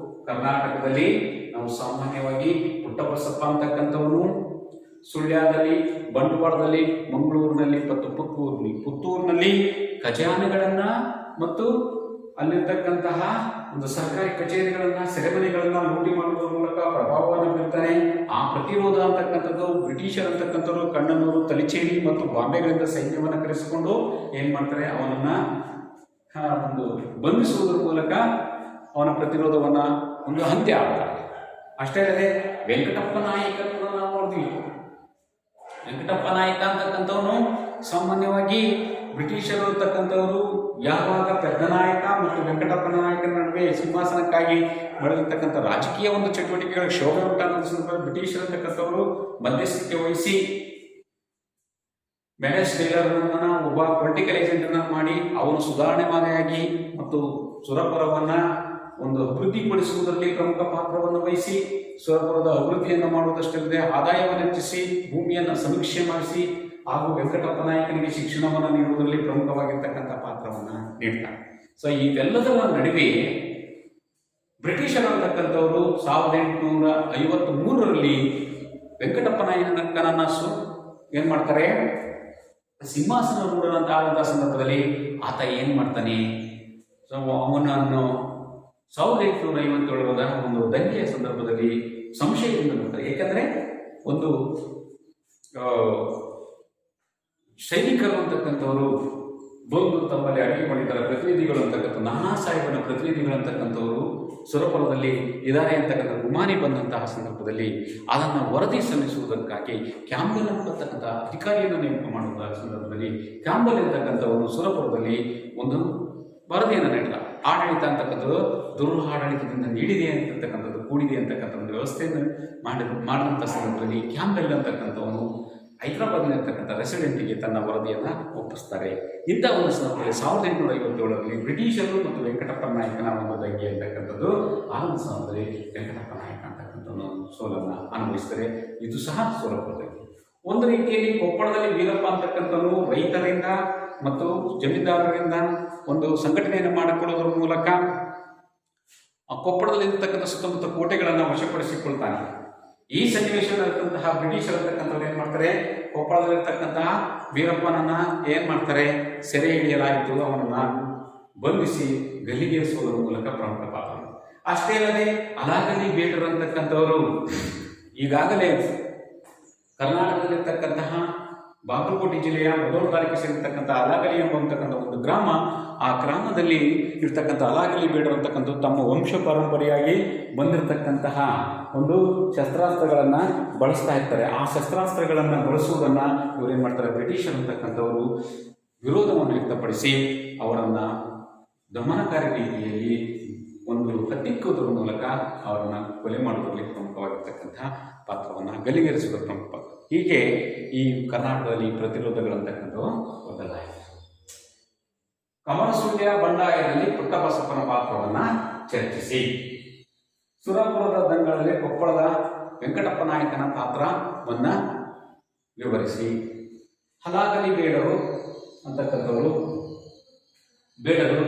Speaker 1: ಕರ್ನಾಟಕದಲ್ಲಿ ನಾವು ಸಾಮಾನ್ಯವಾಗಿ ಪುಟ್ಟಬಸಪ್ಪ ಅಂತಕ್ಕಂಥವನು ಸುಳ್ಯದಲ್ಲಿ, ಬಂಟ್ವಾಳದಲ್ಲಿ, ಮಂಗಳೂರಿನಲ್ಲಿ ಮತ್ತು ಪುತ್ತೂರಿನಲ್ಲಿ ಖಜಾನೆಗಳನ್ನ ಮತ್ತು ಅಲ್ಲಿರ್ತಕ್ಕಂತಹ ಒಂದು ಸರ್ಕಾರಿ ಕಚೇರಿಗಳನ್ನ, ಸೆರೆಮನೆಗಳನ್ನ ಲೂಟಿ ಮಾಡುವುದರ ಮೂಲಕ ಪ್ರಭಾವವನ್ನು ಬೀರ್ತಾನೆ. ಆ ಪ್ರತಿರೋಧ ಅಂತಕ್ಕಂಥದ್ದು ಬ್ರಿಟಿಷರ್ ಅಂತಕ್ಕಂಥವ್ರು ಕಣ್ಣನೂರು, ತಲಿಚೇರಿ ಮತ್ತು ಬಾಂಬೆಗಳಿಂದ ಸೈನ್ಯವನ್ನು ಕರೆಸಿಕೊಂಡು ಏನ್ ಮಾಡ್ತಾರೆ, ಅವನನ್ನ ಒಂದು ಬಂಧಿಸುವುದರ ಮೂಲಕ ಅವನ ಪ್ರತಿರೋಧವನ್ನ ಒಂದು ಅಂತ್ಯ ಆಗ್ತಾರೆ. ಅಷ್ಟೇ ಅಲ್ಲದೆ ವೆಂಕಟಪ್ಪ ನಾಯಕನನ್ನು ನಾವು ನೋಡ್ತೀವಿ. ವೆಂಕಟಪ್ಪ ನಾಯಕ ಅಂತಕ್ಕಂಥವನು ಸಾಮಾನ್ಯವಾಗಿ ಬ್ರಿಟಿಷರು ಅಂತಕ್ಕಂಥವರು ಯಾವಾಗ ಪೆದ್ದನಾಯಕ ಮತ್ತು ವೆಂಕಟಪ್ಪ ನಾಯಕನ ನಡುವೆ ಸಿಂಹಾಸನಕ್ಕಾಗಿ ಮಾಡಿರ್ತಕ್ಕಂಥ ರಾಜಕೀಯ ಒಂದು ಚಟುವಟಿಕೆಗಳ ಶೋಭೆ ಉಂಟಾದ ಸಂದರ್ಭದಲ್ಲಿ ಬ್ರಿಟಿಷರ್ ಅಂತಕ್ಕಂಥವರು ಮಧ್ಯಸ್ಥಿಕೆ ವಹಿಸಿ ಮ್ಯಾನೇಜ್ ಟೇಲರ್ ಒಬ್ಬ ಪೊಲಿಟಿಕಲ್ ಏಜೆಂಟ್ ಅನ್ನ ಮಾಡಿ ಅವನು ಸುಧಾರಣೆವಾದಿಯಾಗಿ ಮತ್ತು ಸುರಪುರವನ್ನ ಒಂದು ಅಭಿವೃದ್ಧಿಪಡಿಸುವುದರಲ್ಲಿ ಪ್ರಮುಖ ಪಾತ್ರವನ್ನು ವಹಿಸಿ ಸುರಪುರದ ಅಭಿವೃದ್ಧಿಯನ್ನು ಮಾಡುವುದಷ್ಟಲ್ಲದೆ ಆದಾಯವನ್ನು ಹೆಚ್ಚಿಸಿ ಭೂಮಿಯನ್ನು ಸಮೀಕ್ಷೆ ಮಾಡಿಸಿ ಹಾಗೂ ವೆಂಕಟಪ್ಪ ನಾಯಕನಿಗೆ ಶಿಕ್ಷಣವನ್ನು ನೀಡುವುದರಲ್ಲಿ ಪ್ರಮುಖವಾಗಿರ್ತಕ್ಕಂಥ ಪಾತ್ರವನ್ನು ನೀಡ್ತಾರೆ. ಸೊ ಇವೆಲ್ಲದರ ನಡುವೆ ಬ್ರಿಟಿಷರ್ ಅಂತಕ್ಕಂಥವರು 1853ರಲ್ಲಿ ವೆಂಕಟಪ್ಪ ನಾಯಕನನ್ನ ಏನ್ ಮಾಡ್ತಾರೆ, ಸಿಂಹಾಸನ ರೂಢರಂತ ಆದಂತಹ ಸಂದರ್ಭದಲ್ಲಿ ಆತ ಏನ್ ಮಾಡ್ತಾನೆ, ಸೊ ಅವನನ್ನು 1857ರ ಒಂದು ದಂಗೆಯ ಸಂದರ್ಭದಲ್ಲಿ ಸಂಶಯದಿಂದ ನೋಡ್ತಾರೆ. ಏಕೆಂದ್ರೆ ಒಂದು ಸೈನಿಕರು ಅಂತಕ್ಕಂಥವರು ಬಂದು ತಮ್ಮಲ್ಲಿ ಅಡುಗೆ ಮಾಡಿದ್ದಾರೆ, ಪ್ರತಿನಿಧಿಗಳು ಅಂತಕ್ಕಂಥ ನಾನಾ ಸಾಹೇಬನ ಪ್ರತಿನಿಧಿಗಳು ಅಂತಕ್ಕಂಥವರು ಸುರಪುರದಲ್ಲಿ ಇದ್ದಾರೆ ಅಂತಕ್ಕಂಥ ಗುಮಾನಿ ಬಂದಂತಹ ಸಂದರ್ಭದಲ್ಲಿ ಅದನ್ನು ವರದಿ ಸಲ್ಲಿಸುವುದಕ್ಕಾಗಿ ಕ್ಯಾಂಬೆಲ್ ಅಂತಕ್ಕಂಥ ಅಧಿಕಾರಿಯನ್ನು ನೇಮಕ ಮಾಡುವ ಸಂದರ್ಭದಲ್ಲಿ ಕ್ಯಾಂಬೆಲ್ ಅಂತಕ್ಕಂಥವರು ಸುರಪುರದಲ್ಲಿ ಒಂದು ವರದಿಯನ್ನು ನೀಡಿದ. ಆಡಳಿತ ಅಂತಕ್ಕಂಥದ್ದು ದುರಾಡಳಿತದಿಂದ ನೀಡಿದೆ ಅಂತಕ್ಕಂಥದ್ದು, ಕೂಡಿದೆ ಅಂತಕ್ಕಂಥ ಒಂದು ವ್ಯವಸ್ಥೆಯನ್ನು ಮಾಡಿದಂಥ ಸಂದರ್ಭದಲ್ಲಿ ಕ್ಯಾಂಬೆಲ್ ಅಂತಕ್ಕಂಥವನು ಹೈದರಾಬಾದ್ನಲ್ಲಿರ್ತಕ್ಕಂಥ ರೆಸಿಡೆಂಟಿಗೆ ತನ್ನ ವರದಿಯನ್ನು ಒಪ್ಪಿಸ್ತಾರೆ. ಇಂಥ ಒಂದು ಸಂದರ್ಭದಲ್ಲಿ 1857ರಲ್ಲಿ ಬ್ರಿಟಿಷರು ಮತ್ತು ವೆಂಕಟಪ್ಪ ನಾಯಕನ ಒಂದು ದಂಗೆ ಅಂತಕ್ಕಂಥದ್ದು ಆ ಒಂದು ಸಂದರ್ಭದಲ್ಲಿ ವೆಂಕಟಪ್ಪ ನಾಯಕ ಅಂತಕ್ಕಂಥ ಸೋಲನ್ನು ಅನುಭವಿಸ್ತಾರೆ. ಇದು ಸಹ ಸುರಪುರದಲ್ಲಿ. ಒಂದು ರೀತಿಯಲ್ಲಿ ಕೊಪ್ಪಳದಲ್ಲಿ ವೀರಪ್ಪ ಅಂತಕ್ಕಂಥವನು ರೈತರಿಂದ ಮತ್ತು ಜಮೀನ್ದಾರರಿಂದ ಒಂದು ಸಂಘಟನೆಯನ್ನು ಮಾಡಿಕೊಳ್ಳುವುದರ ಮೂಲಕ ಆ ಕೊಪ್ಪಳದಲ್ಲಿ ಇರತಕ್ಕಂಥ ಸುತ್ತಮುತ್ತ ಕೋಟೆಗಳನ್ನು ವಶಪಡಿಸಿಕೊಳ್ತಾನೆ. ಈ ಸನ್ನಿವೇಶದಲ್ಲಿರ್ತಕ್ಕಂತಹ ಬ್ರಿಟಿಷರ್ ಅಂತಕ್ಕಂಥವ್ರು ಏನ್ ಮಾಡ್ತಾರೆ, ಕೊಪ್ಪಳದಲ್ಲಿರ್ತಕ್ಕಂತಹ ವೀರಪ್ಪನನ್ನ ಏನ್ ಮಾಡ್ತಾರೆ, ಸೆರೆ ಹಿಡಿಯಲಾಯಿತು, ಅವನನ್ನ ಬಂಧಿಸಿ ಗಲ್ಲಿಗೇರಿಸುವುದರ ಮೂಲಕ ಪ್ರಮುಖ ಪಾತ್ರ. ಅಷ್ಟೇ ಅಲ್ಲದೆ ಅಲಾಗಲಿ ಬೇಡರು ಅಂತಕ್ಕಂಥವರು ಈಗಾಗಲೇ ಕರ್ನಾಟಕದಲ್ಲಿರ್ತಕ್ಕಂತಹ ಬಾಗಲಕೋಟೆ ಜಿಲ್ಲೆಯ ಮುಧೋಳ ತಾಲೂಕಿಗೆ ಸೇರಿರ್ತಕ್ಕಂಥ ಅಲಾಗಲಿ ಎಂಬತಕ್ಕಂಥ ಒಂದು ಗ್ರಾಮ, ಆ ಗ್ರಾಮದಲ್ಲಿ ಇರ್ತಕ್ಕಂಥ ಅಲಾಗಲಿ ಬೇಡರು ಅಂತಕ್ಕಂಥ ತಮ್ಮ ವಂಶ ಪರಂಪರೆಯಾಗಿ ಬಂದಿರತಕ್ಕಂತಹ ಒಂದು ಶಸ್ತ್ರಾಸ್ತ್ರಗಳನ್ನು ಬಳಸ್ತಾ ಇರ್ತಾರೆ. ಆ ಶಸ್ತ್ರಾಸ್ತ್ರಗಳನ್ನು ಬಳಸುವುದನ್ನು ಇವರೇನು ಮಾಡ್ತಾರೆ, ಬ್ರಿಟಿಷರ್ ಅಂತಕ್ಕಂಥವರು ವಿರೋಧವನ್ನು ವ್ಯಕ್ತಪಡಿಸಿ ಅವರನ್ನು ದಮನಕಾರಿ ರೀತಿಯಲ್ಲಿ ಒಂದು ಹತ್ತಿಕ್ಕುವುದರ ಮೂಲಕ ಅವರನ್ನು ಕೊಲೆ ಮಾಡುವುದರಲ್ಲಿ ಪ್ರಮುಖವಾಗಿರ್ತಕ್ಕಂಥ ಪಾತ್ರವನ್ನು ಗಲ್ಲಿಗೇರಿಸುವುದರ ಪ್ರಮುಖ ಪಾತ್ರ. ಹೀಗೆ ಈ ಕರ್ನಾಟಕದಲ್ಲಿ ಪ್ರತಿರೋಧಗಳಂತಕ್ಕಂಥವು ಬದಲಾಯಿತು. ಕಮಲಸೂರ್ಯ ಬಂಡಾಯದಲ್ಲಿ ಪುಟ್ಟಬಸಪ್ಪನ ಪಾತ್ರವನ್ನು ಚರ್ಚಿಸಿ. ಸುರಪುರದ ದಂಗಳಲ್ಲಿ ಕೊಪ್ಪಳದ ವೆಂಕಟಪ್ಪ ನಾಯಕನ ಪಾತ್ರವನ್ನು ವಿವರಿಸಿ. ಹಲಾಗಲಿ ಬೇಡರು ಅಂತಕ್ಕಂಥವರು ಬೇಡರು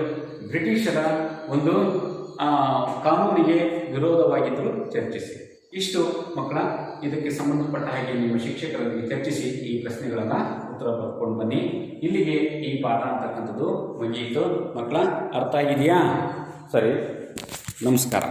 Speaker 1: ಬ್ರಿಟಿಷರ ಒಂದು ಕಾನೂನಿಗೆ ವಿರೋಧವಾಗಿದ್ದರು, ಚರ್ಚಿಸಿ. ಇಷ್ಟು ಮಕ್ಕಳ ಇದಕ್ಕೆ ಸಂಬಂಧಪಟ್ಟ ಹಾಗೆ ನಿಮ್ಮ ಶಿಕ್ಷಕರೊಂದಿಗೆ ಚರ್ಚಿಸಿ ಈ ಪ್ರಶ್ನೆಗಳನ್ನು ಉತ್ತರ ಬರ್ಕೊಂಡು ಬನ್ನಿ. ಇಲ್ಲಿಗೆ ಈ ಪಾಠ ಅಂತಕ್ಕಂಥದ್ದು ಮುಗಿಯಿತು. ಮಕ್ಕಳ ಅರ್ಥ ಆಗಿದೆಯಾ? ಸರಿ, ನಮಸ್ಕಾರ.